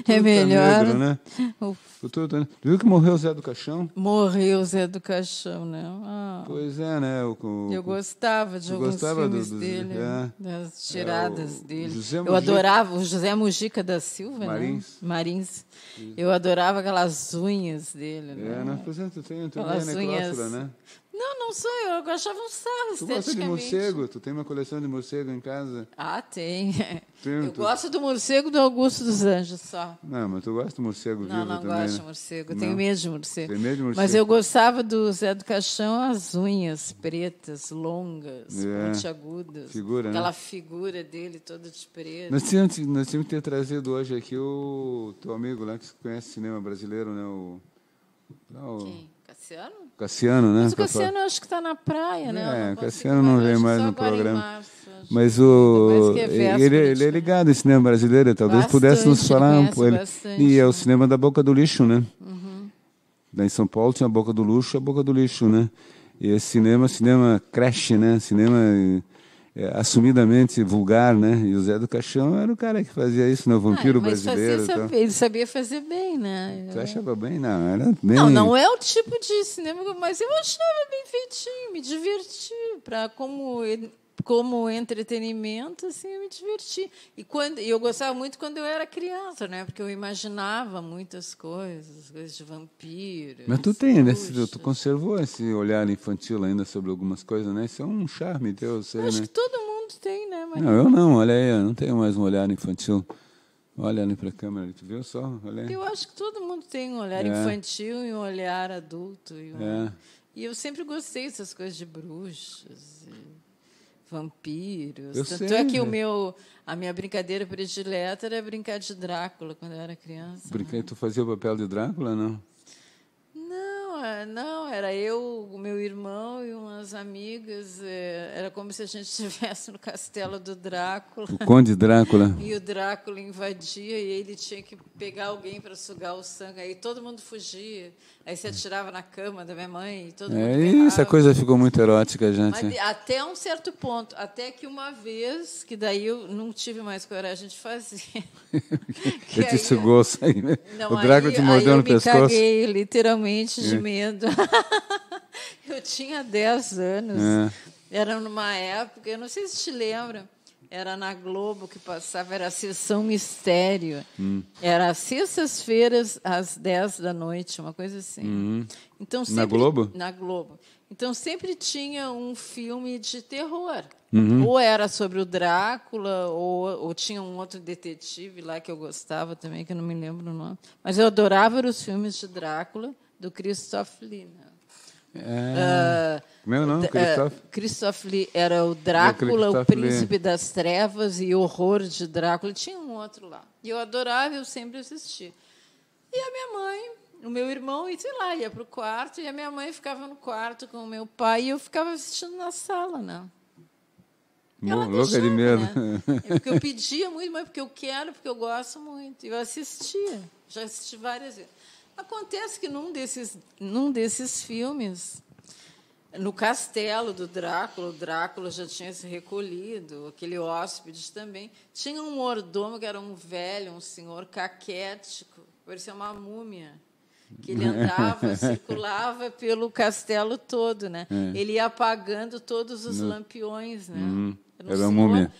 é melhor. Tá negro, né? Futuro tá... Viu que morreu o Zé do Caixão? Morreu o Zé do Caixão, né? Pois é, né? Eu gostava de alguns filmes dele, das tiradas dele. Eu adorava o José Mujica da Silva, Marins. Né? Marins. Eu adorava aquelas unhas dele. Né? Mas, por exemplo, tu tem aquelas unhas... né? Não sou eu achava um sarro. Tu gosta de morcego? Tu tem uma coleção de morcego em casa? Tem. Eu gosto do morcego do Augusto dos Anjos só. Não, mas tu gosta do morcego vivo também? Não gosto de morcego. Eu tenho medo de morcego. Tem medo de morcego? Mas eu gostava do Zé do Caixão, as unhas pretas, longas, pontiagudas. Figura, aquela né? figura dele toda de preto. Nós tínhamos que ter trazido hoje aqui o teu amigo lá que conhece cinema brasileiro, né? Quem? Cassiano? Cassiano, né? Mas o Cassiano eu acho que está na praia, né? O Cassiano não vem mais no programa. Março, mas ele é ligado em cinema brasileiro, talvez pudesse nos falar um pouco. E é o cinema da Boca do Lixo, né? Lá em São Paulo tinha a Boca do Lixo, né? E esse cinema creche, né? Cinema assumidamente vulgar, né? E o Zé do Caixão era o cara que fazia isso, né? O vampiro brasileiro. Ele sabia fazer bem, né? Você achava bem? Não, era bem... Não é o tipo de cinema, mas eu achava bem feitinho, me diverti. Como entretenimento, assim, eu me diverti. E eu gostava muito quando eu era criança, né? Porque eu imaginava muitas coisas de vampiros. Mas tu tu conservou esse olhar infantil ainda sobre algumas coisas, né? Isso é um charme teu, eu sei, acho né? que todo mundo tem, né, Maria? Não, eu não, olha aí, eu não tenho mais um olhar infantil. Olha ali para a câmera, tu viu só? Olha aí. Eu acho que todo mundo tem um olhar infantil e um olhar adulto. E eu sempre gostei dessas coisas de bruxas vampiros. Tanto é que a minha brincadeira predileta era brincar de Drácula quando eu era criança. Tu fazia o papel de Drácula, não? Não, era eu, o meu irmão e umas amigas. Era como se a gente estivesse no castelo do Drácula. O Conde Drácula. E o Drácula invadia e ele tinha que pegar alguém para sugar o sangue. Aí todo mundo fugia. Aí se atirava na cama da minha mãe e todo mundo berrava. Essa coisa ficou muito erótica, gente. Mas até um certo ponto. Até que uma vez, que daí eu não tive mais coragem de fazer. Ele te sugou o sangue, né? Não, o Drácula te mordeu no pescoço. Eu me caguei, literalmente, de medo. Eu tinha 10 anos. Era numa época, eu não sei se te lembra, era na Globo que passava, era a Sessão Mistério. Era às sextas-feiras, às 10 da noite, uma coisa assim. Então, sempre, na Globo? Na Globo. Então, sempre tinha um filme de terror. Ou era sobre o Drácula, ou tinha um outro detetive lá que eu gostava também, que eu não me lembro o nome. Mas eu adorava os filmes de Drácula, do Christoph Lee. Meu nome, Christoph Lee era o Drácula, o Príncipe das Trevas e o Horror de Drácula. Tinha um outro lá. E eu adorava, eu sempre assistia. E a minha mãe, o meu irmão, ia para o quarto, e a minha mãe ficava no quarto com o meu pai, e eu ficava assistindo na sala, né? Louca de medo. Né? Porque eu pedia muito, mas porque eu quero, porque eu gosto muito. E eu assistia. Já assisti várias vezes. Acontece que num desses filmes, no castelo do Drácula, o Drácula já tinha se recolhido, aquele hóspede também. Tinha um mordomo que era um velho, um senhor caquético, parecia uma múmia, que ele andava, circulava pelo castelo todo, né? Ele ia apagando todos os lampiões, né? Era uma múmia.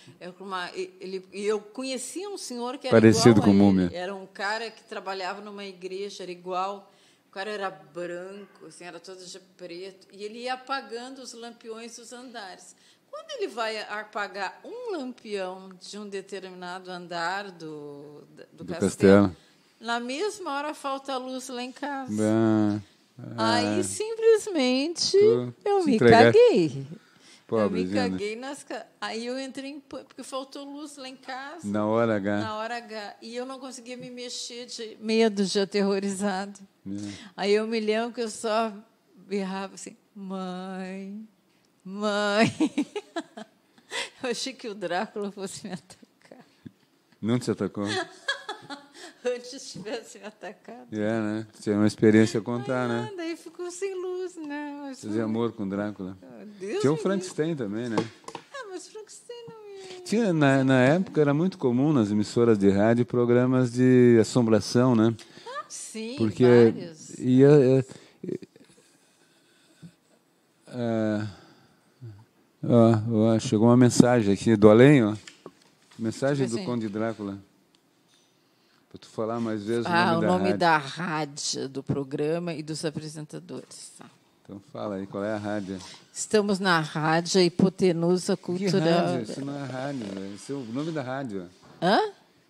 E eu conhecia um senhor que era parecido igual com a múmia. Ele. Era um cara que trabalhava numa igreja, era igual. O cara era branco, assim, era todo de preto. E ele ia apagando os lampiões dos andares. Quando ele vai apagar um lampião de um determinado andar do castelo, na mesma hora falta a luz lá em casa. Aí, simplesmente, eu me caguei. Pobre, eu me caguei Aí eu entrei em pânico, porque faltou luz lá em casa. Na hora H. Na hora H. E eu não conseguia me mexer de medo, de aterrorizado. Aí eu me lembro que eu só berrava assim, mãe. Eu achei que o Drácula fosse me atacar. Não te atacou? Antes tivesse me atacado. Né? Tinha uma experiência a contar, né? Daí ficou sem luz, né? Mas Fazer amor com Drácula. Deus Tinha o me Frankenstein também, né? livre. Mas Frankenstein não me... Tinha, na época era muito comum nas emissoras de rádio programas de assombração, né? Sim, Porque vários. Chegou uma mensagem aqui do além, ó. Mensagem do Assim. Conde Drácula. Para tu falar mais vezes O nome rádio. da rádio, do programa e dos apresentadores. Tá. Então fala aí, qual é a rádio? Estamos na Rádio Hipotenusa Que Cultural. rádio? Isso não é rádio, velho. Esse é o nome da rádio. Hã?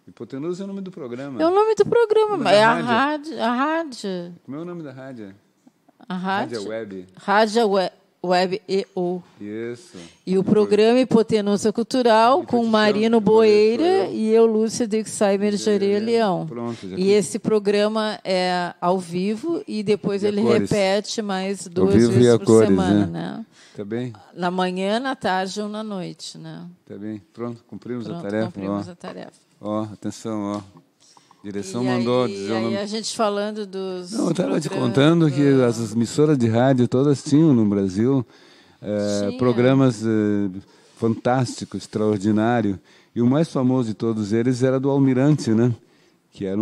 Hipotenusa é o nome do programa. É o nome do programa, Mas é a a rádio. A rádio. Como é o nome da rádio? A rádio. Rádio Web. Rádio Web EO. Isso. E o programa Hipotenusa Cultural com te Marino chamo, Boeira sou eu. e eu, Lúcia Dixheimer Jareia Leão. Pronto, já E esse programa é ao vivo e depois E a ele cores. repete mais 2 vivo e vezes a por cores, semana, né? né? Tá bem? Na manhã, na tarde ou na noite, né? Tá bem. Pronto, cumprimos Pronto, a tarefa. cumprimos a tarefa. Ó, atenção, ó. A direção E mandou aí, dizer o aí nome. a gente falando dos Não, eu estava te programas, contando que as emissoras de rádio todas tinham no Brasil Tinha. programas fantásticos, extraordinários. E o mais famoso de todos eles era do Almirante, né? Que era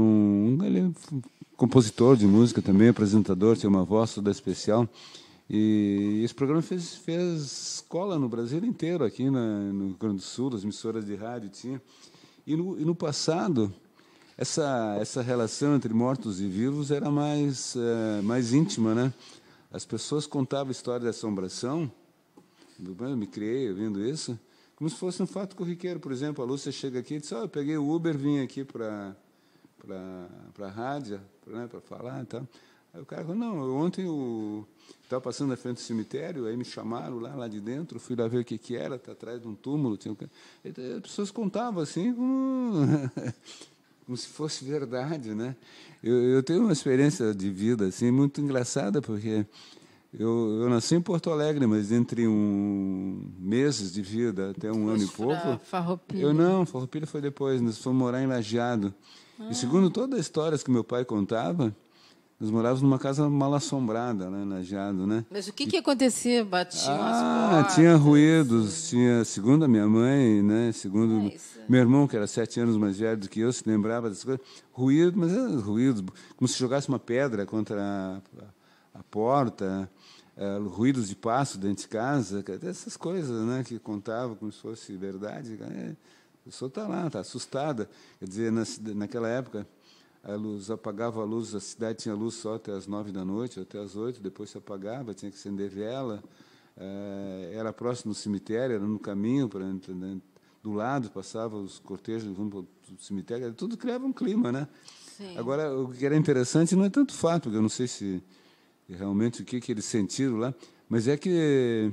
compositor de música também, apresentador, tinha uma voz toda especial. E esse programa fez escola no Brasil inteiro, aqui no Rio Grande do Sul, as emissoras de rádio tinha. E no passado, essa relação entre mortos e vivos era mais íntima, né? As pessoas contavam histórias de assombração, eu me criei ouvindo isso, como se fosse um fato corriqueiro. Por exemplo, a Lúcia chega aqui e diz, eu peguei o Uber, vim aqui para a rádio, né, para falar e tal. Aí o cara falou, não, ontem eu estava passando na frente do cemitério, aí me chamaram lá de dentro, fui lá ver o que era, está atrás de um túmulo. As pessoas contavam assim como se fosse verdade, né? Eu tenho uma experiência de vida assim muito engraçada, porque eu nasci em Porto Alegre, mas entre meses de vida até um ano e pouco... Farroupilha. Farroupilha foi depois, nós fomos morar em Lajeado. E segundo todas as histórias que meu pai contava, nós morávamos numa casa mal assombrada, lá em Lajeado, né? Mas o que acontecia? Batiam as portas? Tinha ruídos, segundo a minha mãe, né? Segundo isso. meu irmão, que era 7 anos mais velho do que eu, se lembrava dessas coisas. Ruído, mas eram ruídos, como se jogasse uma pedra contra a porta, ruídos de passo dentro de casa, essas coisas, né? Que contavam como se fosse verdade. A pessoa está lá, está assustada. Quer dizer, naquela época, apagava a luz, a cidade tinha luz só até as 9 da noite, até as 8, depois se apagava, tinha que acender vela. Era próximo do cemitério, era no caminho, do lado passavam os cortejos rumo para o cemitério, tudo criava um clima, né? Sim. Agora, o que era interessante não é tanto o fato, porque eu não sei se realmente o que eles sentiram lá, mas é que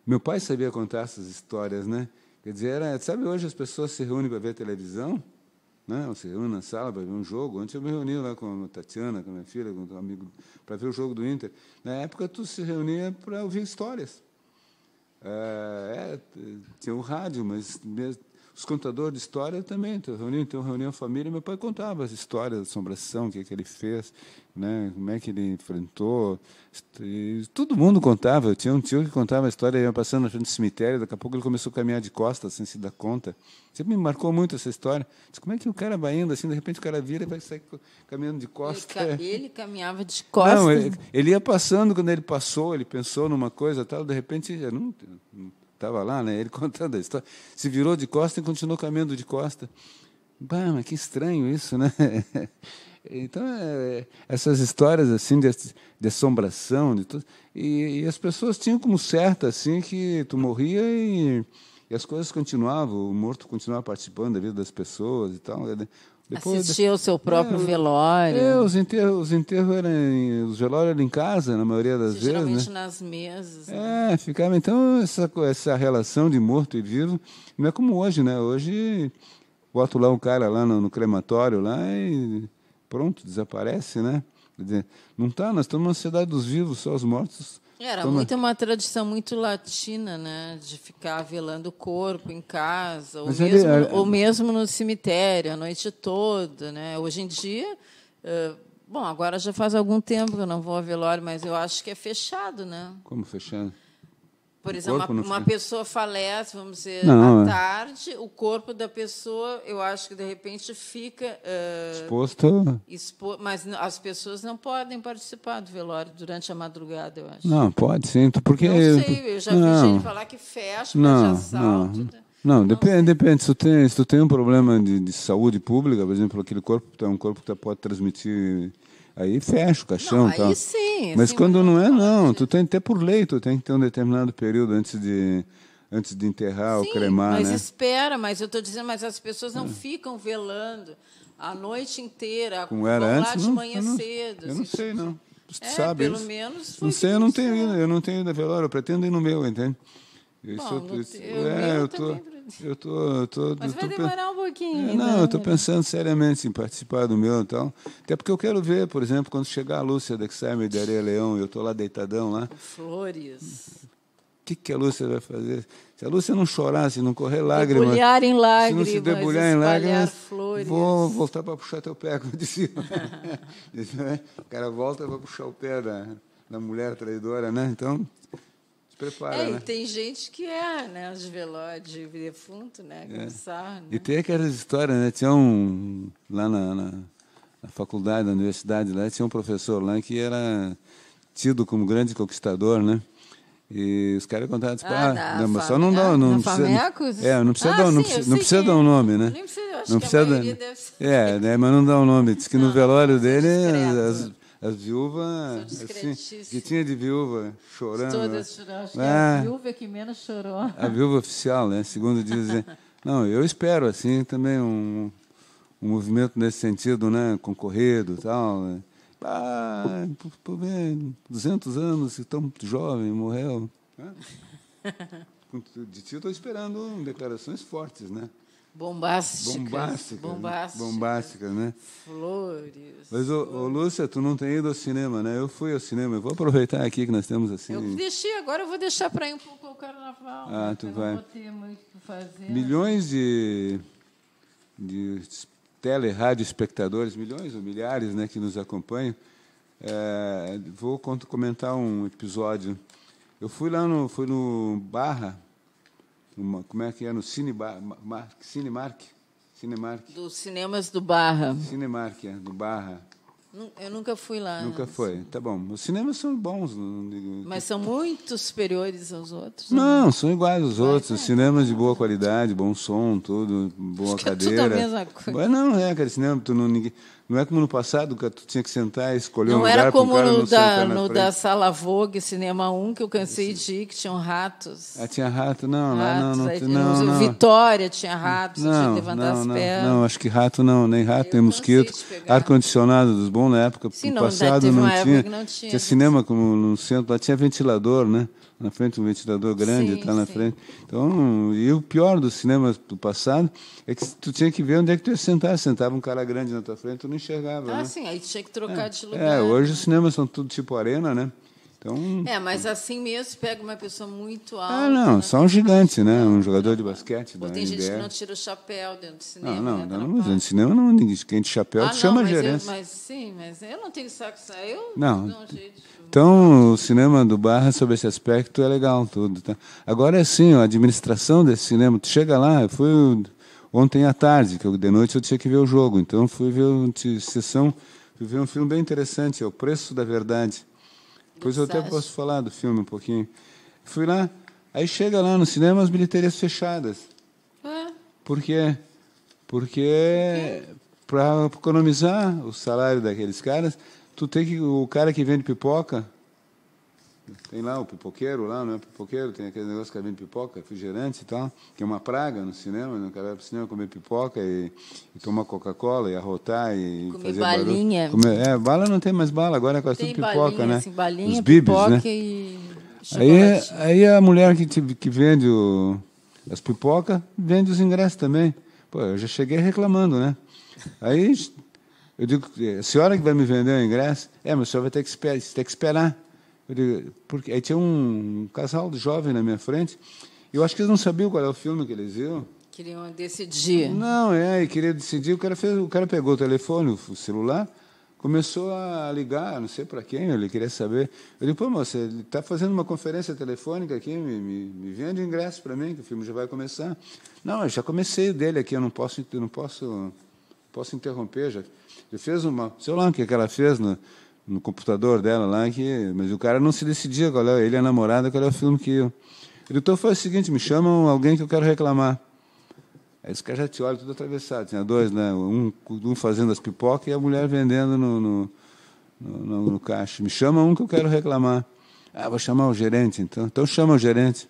meu pai sabia contar essas histórias, né? Quer dizer, sabe, hoje as pessoas se reúnem para ver televisão, né? Ou se reúnem na sala para ver um jogo. Antes eu me reunia lá com a Tatiana, com a minha filha, com um amigo, para ver o jogo do Inter. Na época, tu se reunia para ouvir histórias. Tinha o rádio, mas os contadores de história também. Então, reunião família, meu pai contava as histórias de assombração, o que ele fez, né? Como é que ele enfrentou. E todo mundo contava. Eu tinha um tio que contava a história, ia passando na frente do cemitério, daqui a pouco ele começou a caminhar de costas, sem se dar conta. Sempre me marcou muito essa história. Disse, como é que o cara vai indo assim, de repente o cara vira e vai sair caminhando de costas? Ele caminhava de costas? Não, ele ia passando, quando ele passou, ele pensou numa coisa tal, de repente, eu não estava lá, né? Ele contando a história, se virou de costas e continuou caminhando de costas. Bah, mas que estranho isso, né? Então, essas histórias assim de assombração, de tudo, e as pessoas tinham como certa assim que tu morria e as coisas continuavam, o morto continuava participando da vida das pessoas e tal. Assistia ao seu próprio velório. Os enterros os velórios eram em casa, na maioria das vezes. Geralmente né? nas mesas. Né? Ficava. Então, essa relação de morto e vivo não é como hoje, né? Hoje, boto lá um cara lá no crematório lá e pronto, desaparece, né? Quer dizer, não está, nós estamos numa sociedade dos vivos, só os mortos Era muito uma tradição muito latina, né? De ficar velando o corpo em casa, ou mesmo no cemitério, a noite toda, né? Hoje em dia, bom, agora já faz algum tempo que eu não vou ao velório, mas eu acho que é fechado, né? Como fechado? Por exemplo, uma pessoa falece, vamos dizer, Não, à tarde, o corpo da pessoa, eu acho que, de repente, fica... exposto. Mas as pessoas não podem participar do velório durante a madrugada, eu acho. Não, pode sim. Porque, não sei, eu já vi gente falar que fecha, mas assalto... Não, depende. Se tu tem um problema de saúde pública, por exemplo, aquele corpo é um corpo que pode transmitir... Aí fecha o caixão. Não, aí sim. Mas quando não é, não. Tu tem até por lei, tu tem que ter um determinado período antes de enterrar ou cremar, mas né? espera, mas eu estou dizendo, mas as pessoas não ficam velando a noite inteira, Como era vão antes, lá de manhã cedo. Eu não sei, não. Tu sabe pelo isso? menos foi não sei, eu não tenho ido a velório, eu pretendo ir no meu, entende? Mas vai demorar um pouquinho. Não, eu estou pensando seriamente em participar do meu e tal. Até porque eu quero ver, por exemplo, quando chegar a Lúcia Dexheimer de Areia Leão e eu estou lá deitadão lá. Flores. O que a Lúcia vai fazer? Se a Lúcia não chorar, se não correr lágrimas... Debulhar em lágrimas, se não se debulhar em lágrimas, flores. Vou voltar para puxar teu pé, como dizia. O cara volta para puxar o pé da mulher traidora, né? Então... Prepara, né? E tem gente que né? Os velórios de defunto, né? Cansar, né? E tem aquelas histórias, né? Tinha lá na faculdade, na universidade, lá tinha um professor lá que era tido como grande conquistador, né? E os caras contavam, mas só não dá, não precisa, não precisa dar um nome, né? Nem precisa, acho não que precisa a maioria deve ser. né? Mas não dá um nome. Diz que no velório dele as viúvas, assim, que tinha de viúva chorando. Todas choraram. Acho que a viúva que menos chorou. A viúva oficial, né? Segundo dizem. Não, eu espero, assim, também um movimento nesse sentido, né? Concorrido e tal. Né? 200 anos, tão jovem, morreu. De ti eu estou esperando declarações fortes, né? Bombásticas, né? Flores. Mas, Lúcia, tu não tem ido ao cinema, né? Eu fui ao cinema. Eu vou aproveitar aqui que nós temos assim... Agora eu vou deixar para ir um pouco ao carnaval. Tu vai. Não vou ter muito o que fazer. Milhões de rádio espectadores, milhões ou milhares, né, que nos acompanham. Vou comentar um episódio. Eu fui lá no Barra... Como é que é? No Cinemark. Dos cinemas do Barra. Cinemark, do Barra. Eu nunca fui lá. Nunca foi. Tá bom. Os cinemas são bons. Mas são muito superiores aos outros? Não, são iguais aos outros. Cinemas de boa qualidade, bom som, tudo, boa cadeira. É tudo a mesma coisa. Mas não é, cara, cinema, não é como no passado, que tu tinha que sentar e escolher um lugar. Não era como no da Sala Vogue, Cinema 1, que eu cansei de ir, que tinham ratos. Tinha rato? Não, não. Vitória tinha ratos, tinha que levantar as pernas. Não, acho que rato não, nem rato, nem mosquito. Ar-condicionado dos bons na época. Sim, no passado não tinha. Tinha cinema como no centro, lá tinha ventilador, né? Na frente, um ventilador grande na frente. Então, e o pior dos cinemas do passado é que tu tinha que ver onde é que tu ia sentar. Sentava um cara grande na tua frente, tu não enxergava. Né? Sim, aí tinha que trocar de lugar. Hoje os cinemas são tudo tipo arena, né? Então, mas assim mesmo, pega uma pessoa muito alta. Só um gigante, né? Um jogador de basquete. Tem gente que não tira o chapéu dentro do cinema. Não, dentro do cinema não, ninguém de chapéu, tu chama a gerência. Mas eu não tenho saco. Eu não. dou um jeito. Então, o cinema do Barra, sobre esse aspecto, é legal tudo. Tá? Agora, é assim, a administração desse cinema, tu chega lá, eu fui ontem à tarde, que de noite eu tinha que ver o jogo, então fui ver um filme bem interessante, é O Preço da Verdade. Depois eu até posso falar do filme um pouquinho. Fui lá, aí chega lá no cinema, as bilheterias fechadas. Por quê? Porque para economizar o salário daqueles caras, o cara que vende pipoca, tem lá o pipoqueiro, lá, não é pipoqueiro, tem aquele negócio que vende pipoca, refrigerante e tal, que é uma praga no cinema, o cara vai para o cinema comer pipoca e tomar Coca-Cola e arrotar e comer fazer balinha. Bala não tem mais bala, agora é quase tudo pipoca, balinha, né? Assim, balinha, os bibis, pipoca né? E aí a mulher que vende as pipocas vende os ingressos também. Pô, eu já cheguei reclamando, né? Aí eu digo, a senhora que vai me vender o ingresso? Mas o senhor vai ter que esperar. Porque aí tinha um casal de jovem na minha frente, e eu acho que eles não sabiam qual é o filme que eles iam. Queriam decidir. Não, e queria decidir. O cara pegou o telefone, o celular, começou a ligar, não sei para quem, ele queria saber. Eu disse, pô, moça, ele está fazendo uma conferência telefônica aqui, me vende ingresso para mim, que o filme já vai começar. Não, eu já comecei dele aqui, eu não posso interromper. Já fez uma, sei lá o que ela fez no computador dela lá, mas o cara não se decidia qual é, ele e a namorada, qual é o filme que eu. Ele então faz o seguinte, me chamam alguém que eu quero reclamar. Aí os caras já te olham tudo atravessado. Tinha dois, né? Um fazendo as pipocas e a mulher vendendo no caixa. Me chama um que eu quero reclamar. Ah, vou chamar o gerente, então. Então chama o gerente.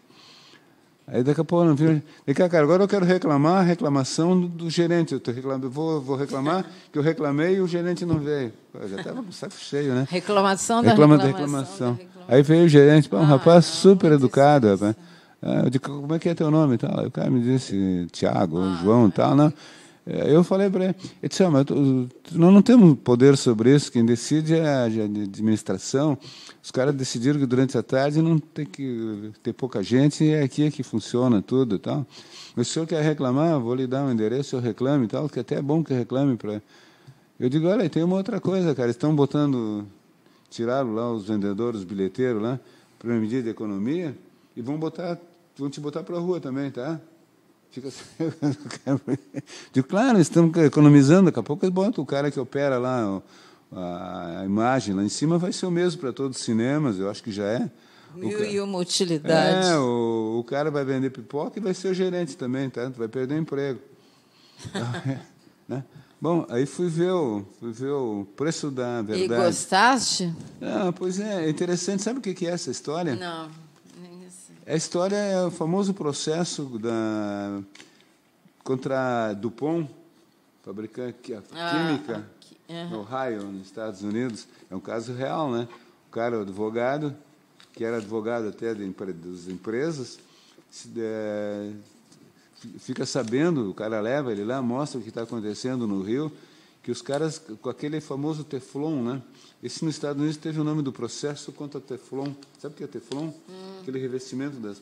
Aí daqui a pouco não viu. Cara, agora eu quero reclamar a reclamação do gerente. Eu vou reclamar que eu reclamei e o gerente não veio. Pô, já estava com o saco cheio, né? Reclamação da reclamação. Reclamação. Aí veio o gerente, um rapaz super educado, rapaz. Eu disse, como é que é teu nome e tal? O cara me disse, Tiago, João e tal, não. Eu falei para ele, mas nós não temos poder sobre isso, quem decide é a administração. Os caras decidiram que durante a tarde não tem que ter pouca gente, e é aqui que funciona tudo e tal. Mas se o senhor quer reclamar, vou lhe dar um endereço, eu reclame e tal, que até é bom que reclame. Eu digo, olha, tem uma outra coisa, cara, estão tiraram lá os vendedores, os bilheteiros lá, para uma medida de economia, e vão te botar para a rua também, tá? Fica digo, claro, estamos economizando, daqui a pouco eles botam o cara que opera lá a imagem lá em cima, vai ser o mesmo para todos os cinemas, eu acho que já é. Mil e uma utilidades. O cara vai vender pipoca e vai ser o gerente também, tá? Tu vai perder o emprego. Né? Bom, aí fui ver o preço da verdade. E gostaste? Pois é interessante. Sabe o que é essa história? Não, nem isso. A história é o famoso processo contra a DuPont, fabricante química, no Ohio, nos Estados Unidos. É um caso real, né? O cara, o advogado, que era advogado até das empresas, fica sabendo, o cara leva ele lá, mostra o que está acontecendo no Rio, que os caras, com aquele famoso Teflon, né? Esse nos Estados Unidos teve o nome do processo contra Teflon. Sabe o que é Teflon? Aquele revestimento das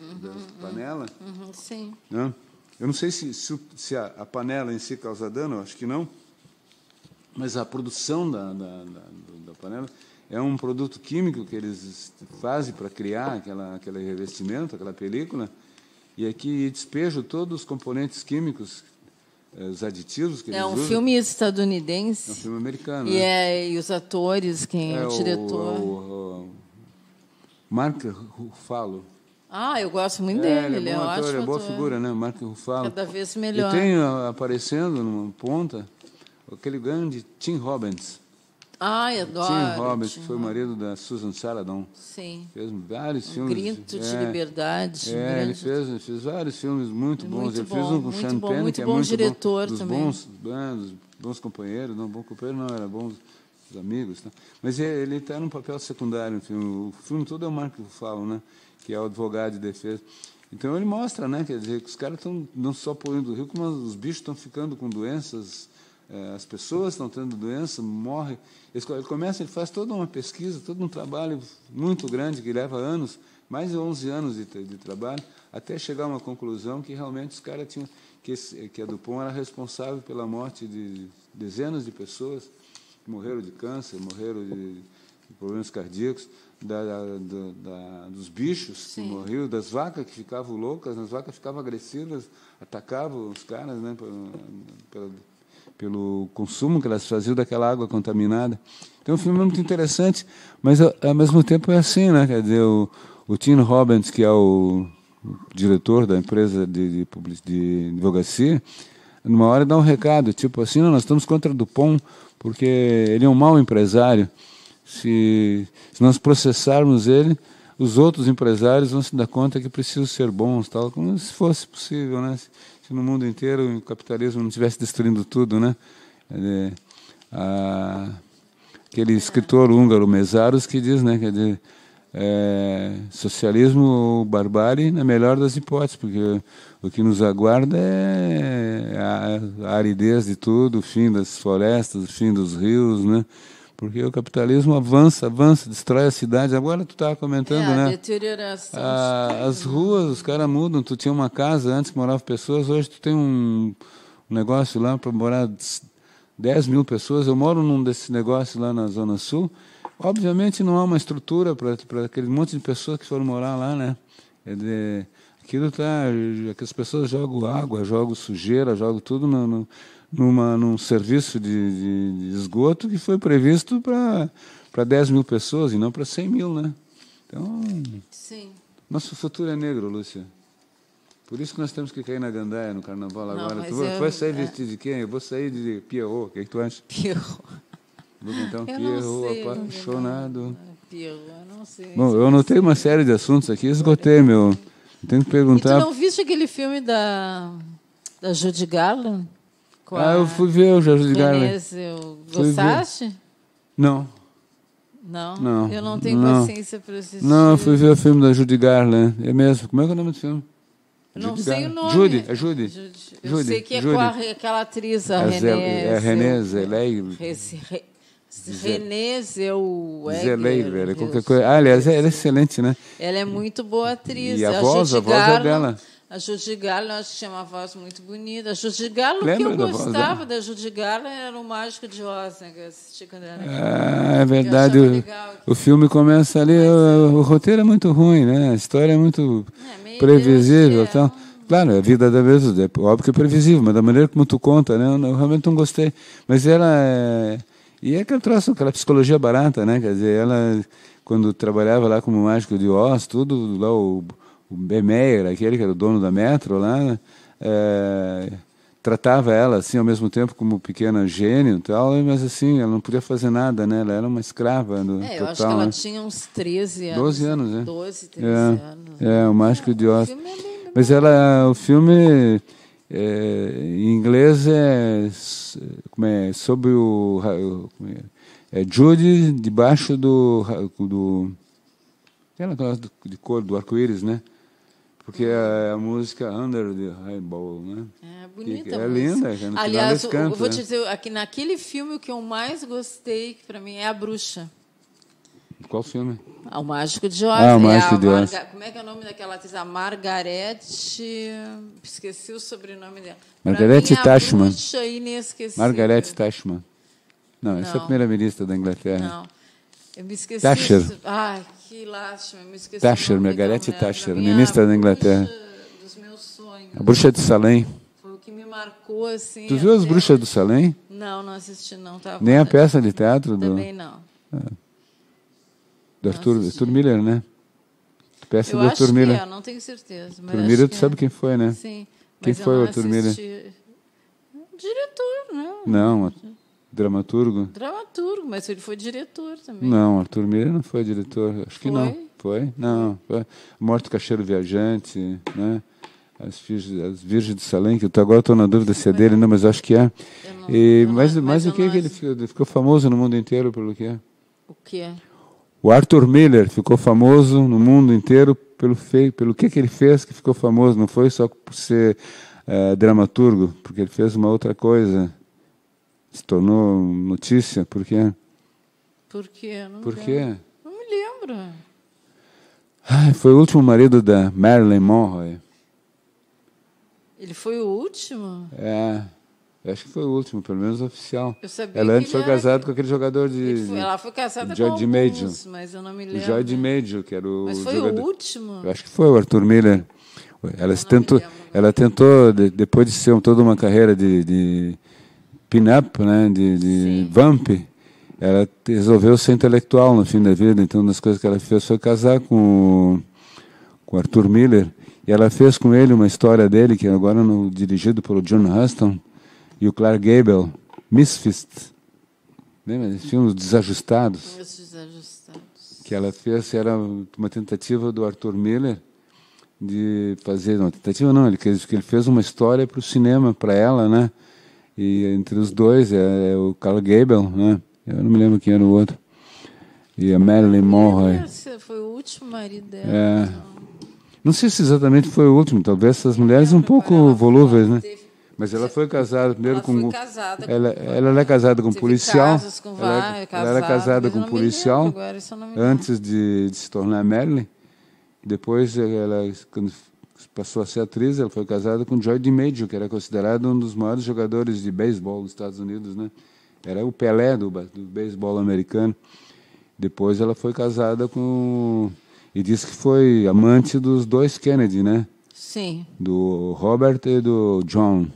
panelas. Sim. Né? Eu não sei se a panela em si causa dano, acho que não, mas a produção da panela é um produto químico que eles fazem para criar aquele revestimento, aquela película, e aqui despejam todos os componentes químicos, os aditivos que eles usam. É um filme estadunidense. É um filme americano. E os atores, quem é o diretor? O Mark Ruffalo. Eu gosto muito dele, ele é bom ótimo ator, é boa ator. figura, né? Mark Ruffalo. Cada vez melhor. E tem aparecendo numa ponta aquele grande Tim Robbins. Adoro. Tim Robbins, que foi o marido da Susan Sarandon. Sim. Fez vários filmes. Grito de Liberdade. Ele fez vários filmes muito bons. Ele fez um com Sean Penn, que é bom muito diretor bom. também. Dos bons companheiros. Não, bom companheiro não, era bons amigos. Tá? Mas ele está num papel secundário no filme. O filme todo é o Mark Ruffalo, né? Que é o advogado de defesa. Então ele mostra, né? Quer dizer, que os caras estão não só poluindo o rio, como os bichos estão ficando com doenças. As pessoas estão tendo doença, morrem. Ele faz toda uma pesquisa, todo um trabalho muito grande, que leva anos, mais de 11 anos de trabalho, até chegar a uma conclusão que realmente os caras tinham, que a DuPont era responsável pela morte de dezenas de pessoas que morreram de câncer, morreram de problemas cardíacos, dos bichos que morriam, das vacas que ficavam loucas, as vacas ficavam agressivas, atacavam os caras, né, pelo consumo que elas faziam daquela água contaminada. Então, o filme é muito interessante, mas, ao mesmo tempo, é assim, né? Quer dizer, o Tim Robbins, que é o diretor da empresa de advocacia, numa hora dá um recado, tipo assim, nós estamos contra o DuPont, porque ele é um mau empresário. Se nós processarmos ele, os outros empresários vão se dar conta que precisam ser bons, tal, como se fosse possível, né? Se no mundo inteiro o capitalismo não estivesse destruindo tudo, né? Aquele escritor húngaro, Mészáros, que diz, né? Quer dizer, socialismo ou barbárie na melhor das hipóteses, porque o que nos aguarda é a aridez de tudo, o fim das florestas, o fim dos rios, né? Porque o capitalismo avança, destrói a cidade. Agora tu estava comentando, a né? deterioração. As ruas, os caras mudam. Tu tinha uma casa antes que moravam pessoas, hoje tu tem um negócio lá para morar 10 mil pessoas. Eu moro num desse negócio lá na Zona Sul. Obviamente não há uma estrutura para aquele monte de pessoas que foram morar lá, né? Aquilo que as pessoas jogam água, jogam sujeira, jogam tudo num serviço de esgoto que foi previsto para 10 mil pessoas e não para 100 mil, né? Então, Sim. nosso futuro é negro, Lúcia. Por isso que nós temos que cair na gandaia no carnaval agora. mas Tu vai sair vestido de quem? Eu vou sair de Pierrot. O que tu acha? Pierrot. Então, Eu não sei, Pierrot, apaixonado. Pierrot, eu não sei. Bom, eu anotei uma série de assuntos aqui, esgotei, meu. Tenho que E tu perguntar. não viste aquele filme da Judy Garland? Com Eu fui ver o Judy Garland. Gostaste? Não. Não? Eu não tenho não. paciência para assistir. Não, eu fui ver o filme da Judy Garland. É mesmo. Como é que é o nome do filme? Eu não Judy sei Garland. o nome. Judy, é Judy. Eu Judy, sei que é Judy. com aquela atriz, a Renée Zellweger. Renée Zellweger, qualquer coisa. Aliás, ela é excelente, né? Ela é muito boa atriz. E a voz é dela. A Judy Garland, eu acho que tinha uma voz muito bonita. A Judy Garland, o que Lembra eu da voz gostava da Judy Garland era o Mágico de Oz, né, que eu assisti quando era É verdade. O filme começa ali, o roteiro é muito ruim, né? A história é muito previsível e tal. Claro, a vida da vez, óbvio que é previsível, mas da maneira como tu conta, né? Eu realmente não gostei. Mas ela E é aquele troço, aquela psicologia barata, né? Quer dizer, ela, quando trabalhava lá como Mágico de Oz, tudo, lá o B. Meyer, aquele que era o dono da Metro lá, tratava ela assim ao mesmo tempo como pequena gênio e tal, mas assim, ela não podia fazer nada, né? Ela era uma escrava do total, eu acho que ela tinha uns 13 anos. 12 anos, né? 12, 13 anos. O Mágico de Oz. O filme é bem mas o filme em inglês sobre Judy debaixo do aquela de cor do arco-íris, né? Porque a música Under the Rainbow, né? É bonita. É linda. Aliás, eu vou te dizer, aqui naquele filme o que eu mais gostei, que para mim é A Bruxa. Qual filme? O Mágico de Oz. O Mágico de Oz. Como é que é o nome daquela atriz? A Margarete... Esqueci o sobrenome dela. Margarete Tachman. Bruxa inesquecível. Margarete Tachman. Não, essa é a primeira-ministra da Inglaterra. Não, eu me esqueci. Thatcher. Ai, que lástima, eu me esqueci. Thatcher, Margarete Thatcher, ministra da Inglaterra. Dos meus sonhos. A Bruxa de Salem. Foi o que me marcou, assim. Tu viu as Bruxas do Salem? Não assisti, não. Tava Nem a peça de teatro? Também não. Do Arthur Miller, né? Peça eu do Arthur Miller. Não tenho certeza. Arthur Miller, tu sabe quem foi, né? Sim. Quem foi o Arthur Miller? Diretor, não. Não, dramaturgo. Dramaturgo, mas ele foi diretor também. Não, Arthur Miller não foi diretor. Acho que não. Foi? Não. Foi. Morte do Caixeiro Viajante, né? As Virgens de Salem, que agora estou na dúvida se é dele, não, mas acho que é. Mas o que ele ficou famoso no mundo inteiro pelo que é? O que é? O Arthur Miller ficou famoso no mundo inteiro pelo que ele fez, que ficou famoso. Não foi só por ser dramaturgo, porque ele fez uma outra coisa. Se tornou notícia. Por quê? Por quê? Por quê? Não me lembro. Foi o último marido da Marilyn Monroe. Ele foi o último? Acho que foi o último, pelo menos oficial. Eu sabia ela antes foi casada com aquele jogador ela foi casada com alguns, Major, mas eu não me lembro. O Joy DiMaggio, que era o Mas foi jogador. O último? Eu acho que foi o Arthur Miller. Ela tentou, depois de ser toda uma carreira de pin-up, né, de vamp, ela resolveu ser intelectual no fim da vida. Então, uma das coisas que ela fez foi casar com o Arthur Miller. E ela fez com ele uma história dele, que agora dirigido pelo John Huston, e o Clark Gable, Misfits. Lembra desse filme, Os Desajustados? Os Desajustados. Que ela fez, era uma tentativa do Arthur Miller de fazer... Não, tentativa não, ele fez uma história para o cinema, para ela, né? E entre os dois é o Clark Gable, né? Eu não me lembro quem era o outro. E a Marilyn Monroe. Foi o último marido dela. Não sei se exatamente foi o último, talvez essas mulheres um pouco volúveis, né? Mas ela foi casada primeiro Ela com... foi casada com- Ela é casada com um Teve policial. casos com vários, Ela era casada mas com eu um não me policial lembro agora, isso eu não me lembro. antes de se tornar Marilyn. Depois, ela, quando passou a ser atriz, ela foi casada com Joy DiMaggio, que era considerado um dos maiores jogadores de beisebol dos Estados Unidos, né? Era o Pelé do beisebol americano. Depois ela foi casada com... E disse que foi amante dos dois Kennedy, né? Sim. Do Robert e do John.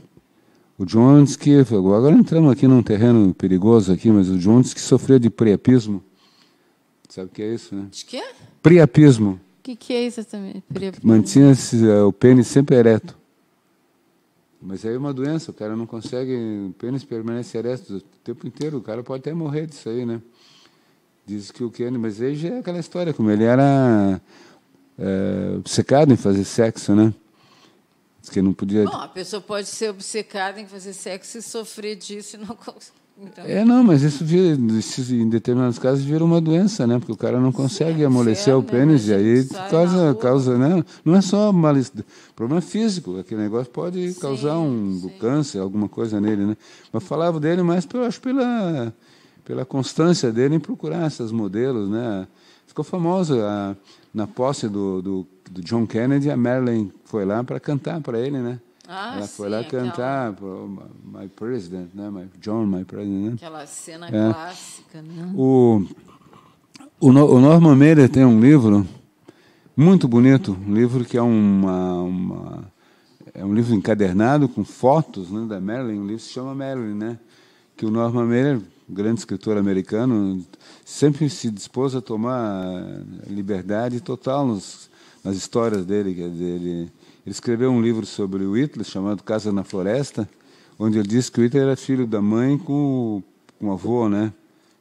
O John disse que... Agora entramos aqui num terreno perigoso aqui, mas o John disse que sofreu de priapismo. Sabe o que é isso, né? De quê? Priapismo. O que é exatamente? Mantinha o pênis sempre ereto. Mas aí é uma doença, o cara não consegue... O pênis permanece ereto o tempo inteiro. O cara pode até morrer disso aí, né? Diz que o Kennedy... Mas aí já é aquela história, como ele era obcecado em fazer sexo, né? Diz que não podia... Bom, a pessoa pode ser obcecada em fazer sexo e sofrer disso e não consegue. Então, Não, mas isso em determinados casos vira uma doença, né? Porque o cara não consegue amolecer o pênis e aí causa, né? Não é só problema físico, aquele negócio pode causar um câncer, alguma coisa nele, né? Mas falava dele mais, eu acho, pela constância dele em procurar esses modelos, né? Ficou famoso na posse do John Kennedy, a Marilyn foi lá para cantar para ele, né? Ela foi lá cantar My President, né? John, My President, né? Aquela cena clássica, né? O Norman Mailer tem um livro muito bonito, um livro que é é um livro encadernado com fotos, né, da Marilyn, um livro que se chama Marilyn, né? Que o Norman Mailer, grande escritor americano, sempre se dispôs a tomar liberdade total nas histórias dele. Quer dizer, ele escreveu um livro sobre o Hitler, chamado Casa na Floresta, onde ele disse que o Hitler era filho da mãe com o avô, né?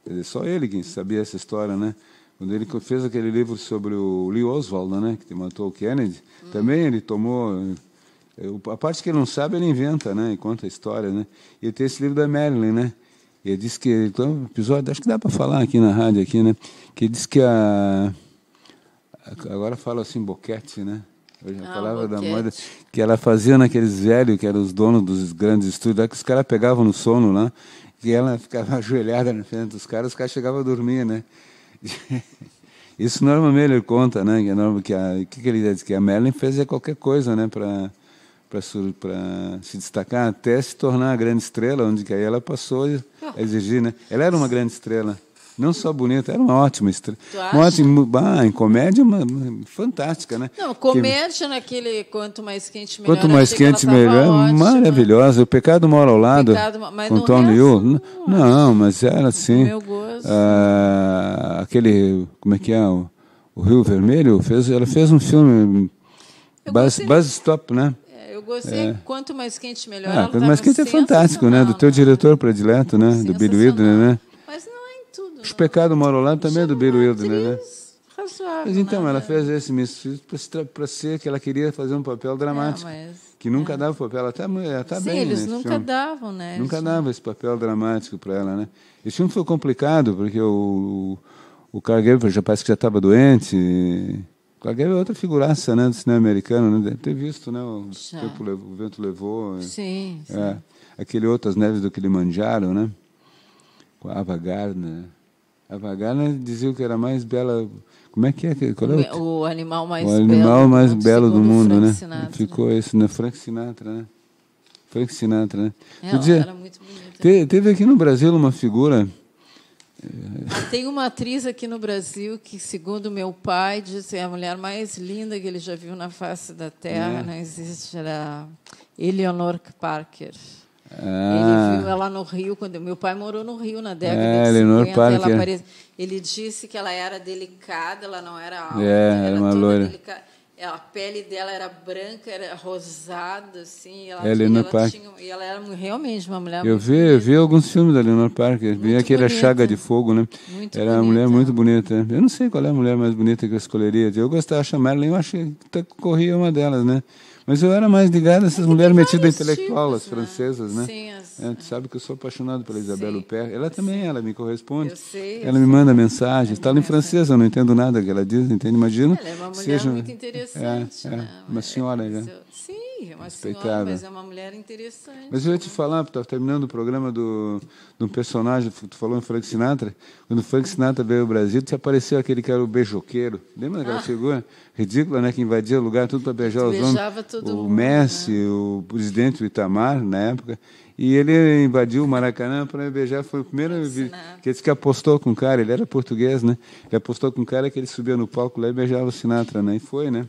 Quer dizer, só ele quem sabia essa história, né? Quando ele fez aquele livro sobre o Lee Oswald, né, que matou o Kennedy, também ele tomou... A parte que ele não sabe, ele inventa, né? E conta a história, né? E ele tem esse livro da Marilyn, né? E ele disse que... Então, um episódio, acho que dá para falar aqui na rádio, aqui, né? Que ele disse que agora fala assim, boquete, né? Hoje a palavra da moda, que ela fazia naqueles velhos, que eram os donos dos grandes estúdios, lá que os caras pegavam no sono lá, e ela ficava ajoelhada na frente dos caras, os caras chegavam a dormir, né? Isso normalmente ele conta, né? Que ele diz que a Marilyn fazia qualquer coisa, né? Para se destacar, até se tornar a grande estrela, onde que aí ela passou a exigir, né? Ela era uma grande estrela. Não só bonita, era uma ótima estrela. Em comédia, fantástica, né? Não, comédia naquele Quanto Mais Quente Melhor. Quanto Mais Quente Melhor, maravilhosa. O Pecado Mora ao Lado, com Tony Yu. Não, mas era assim. Meu gosto. Aquele, como é que é? O Rio Vermelho, ela fez um filme, Buzz Stop, né? Eu gostei. Quanto Mais Quente Melhor. Quanto Mais Quente é fantástico, né? Do teu diretor predileto, né? Do Billy Wilder, né? Mas não é em tudo. Os Pecados Moram ao Lado também é do Billy Wilder, né? Razoável. Mas então, ela fez esse mistério para ser que ela queria fazer um papel dramático. Que nunca dava papel. Ela tá bem, eles nesse nunca filme. Davam, né? Nunca dava esse papel dramático para ela, né? Esse filme foi complicado, porque o Clark Gable parece que já estava doente. O Clark Gable é outra figuraça, né, do cinema americano, né? Deve ter visto, né? O Vento Levou. Sim. Aquele outro, As Neves do Kilimanjaro, né? Com a Ava Gardner. A Ava Gardner dizia que era mais bela... Como é que é? O animal mais belo. O animal mais belo do mundo, né? Sinatra, ficou esse, né? Frank Sinatra, né? Frank Sinatra, né? Ela era muito bonita. Teve aqui no Brasil uma figura... Tem uma atriz aqui no Brasil que, segundo meu pai, disse é a mulher mais linda que ele já viu na face da Terra. Não existe, era Eleanor Parker. Ele viu ela no Rio, quando meu pai morou no Rio na década de 50. Ele disse que ela era delicada, ela não era alta, era uma loira. Delicada. A pele dela era branca, era rosada, assim. E ela era realmente uma mulher Eu vi alguns filmes da Eleanor Parker. Vi aquele A Chaga de Fogo, né? Era uma mulher muito bonita. Eu não sei qual é a mulher mais bonita que eu escolheria. Eu gostava de chamar ela, eu achei que corria uma delas, né? Mas eu era mais ligado a essas mulheres metidas intelectual, as francesas, né? Sim, tu sabe que eu sou apaixonado pela Isabelle Huppert. Ela também, ela me corresponde. Eu sei. Ela me manda mensagem. Está em francês, eu não entendo nada que ela diz, entende? Imagina. Ela é uma mulher muito interessante, né? Uma senhora já. Sim, Sim, é uma senhora, Respeitada. mas é uma mulher interessante. Mas eu ia te falar, estava terminando o programa de um personagem, tu falou em Frank Sinatra. Quando o Frank Sinatra veio ao Brasil, te apareceu aquele que era o beijoqueiro. Lembra daquela figura ridícula, né? Que invadia o lugar tudo para beijar os homens. Beijava todo O mundo, Messi, né? o presidente, o Itamar, na época. E ele invadiu o Maracanã para beijar. Foi o primeiro que disse que apostou com o cara. Ele era português, né? Ele apostou com o cara que ele subia no palco lá e beijava o Sinatra, né? E foi, né?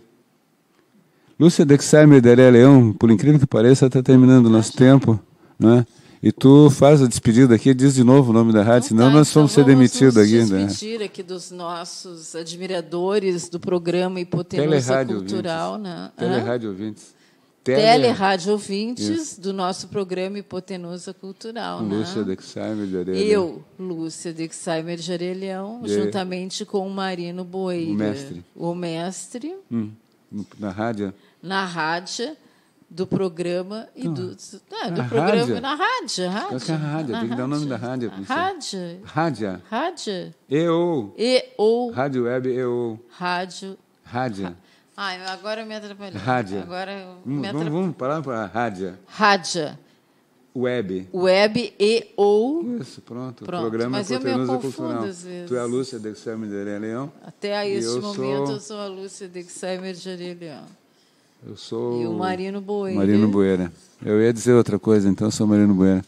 Lúcia Dexheimer Daré Leão, por incrível que pareça, está terminando o nosso tempo, né? E tu faz a despedida aqui, diz de novo o nome da rádio, senão nós vamos ser demitidos aqui. Vamos Né? despedir aqui dos nossos admiradores do programa Hipotenusa Cultural. Né? Telerádio ouvintes. Telerádio ouvintes do nosso programa Hipotenusa Cultural. Com né? Lúcia Dexheimer Daré Leão. Eu, Lúcia Dexheimer Daré Leão, juntamente com o Marino Boeira. O mestre. Na rádio. Na rádio do programa e do programa rádio? na rádio. Qual que é a rádio? Tem que dar o nome da rádio. Rádio. Rádio. Rádio. EO. EO. Rádio Web EO. Rádio. Rádio. Ai, agora eu me atrapalhei. Rádio. Agora eu me atrapalhei. Vamos parar para a rádio. Rádio. Web. Web EO. Isso, pronto. Pronto. O programa Mas eu me Hipotenusa confundo Cultural. às vezes. Tu é a Lúcia Dexheimer Daré Leão. Até E este eu momento eu sou a Lúcia Dexheimer Daré Leão. Eu sou E o Marino Boeira. Marino Boeira. Eu ia dizer outra coisa, então eu sou Marino Boeira.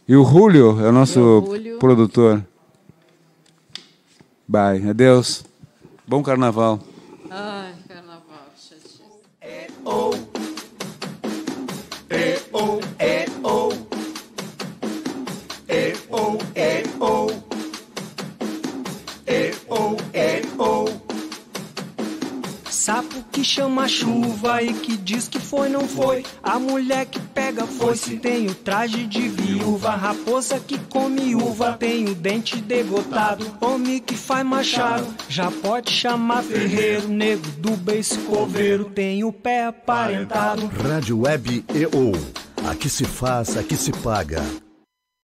E o Julio é o nosso produtor. Bye. Adeus. Bom carnaval. Ai, carnaval, que chatice. O E-O, E-O. E-O, E-O. E-O, E-O. Sapo que chama chuva e que diz que foi, não foi. A mulher que pega foice tem o traje de viúva. Raposa que come uva tem o dente degotado. Homem que faz machado já pode chamar ferreiro. Nego do beiço coveiro tem o pé aparentado. Rádio Web EO. Aqui se faz, aqui se paga.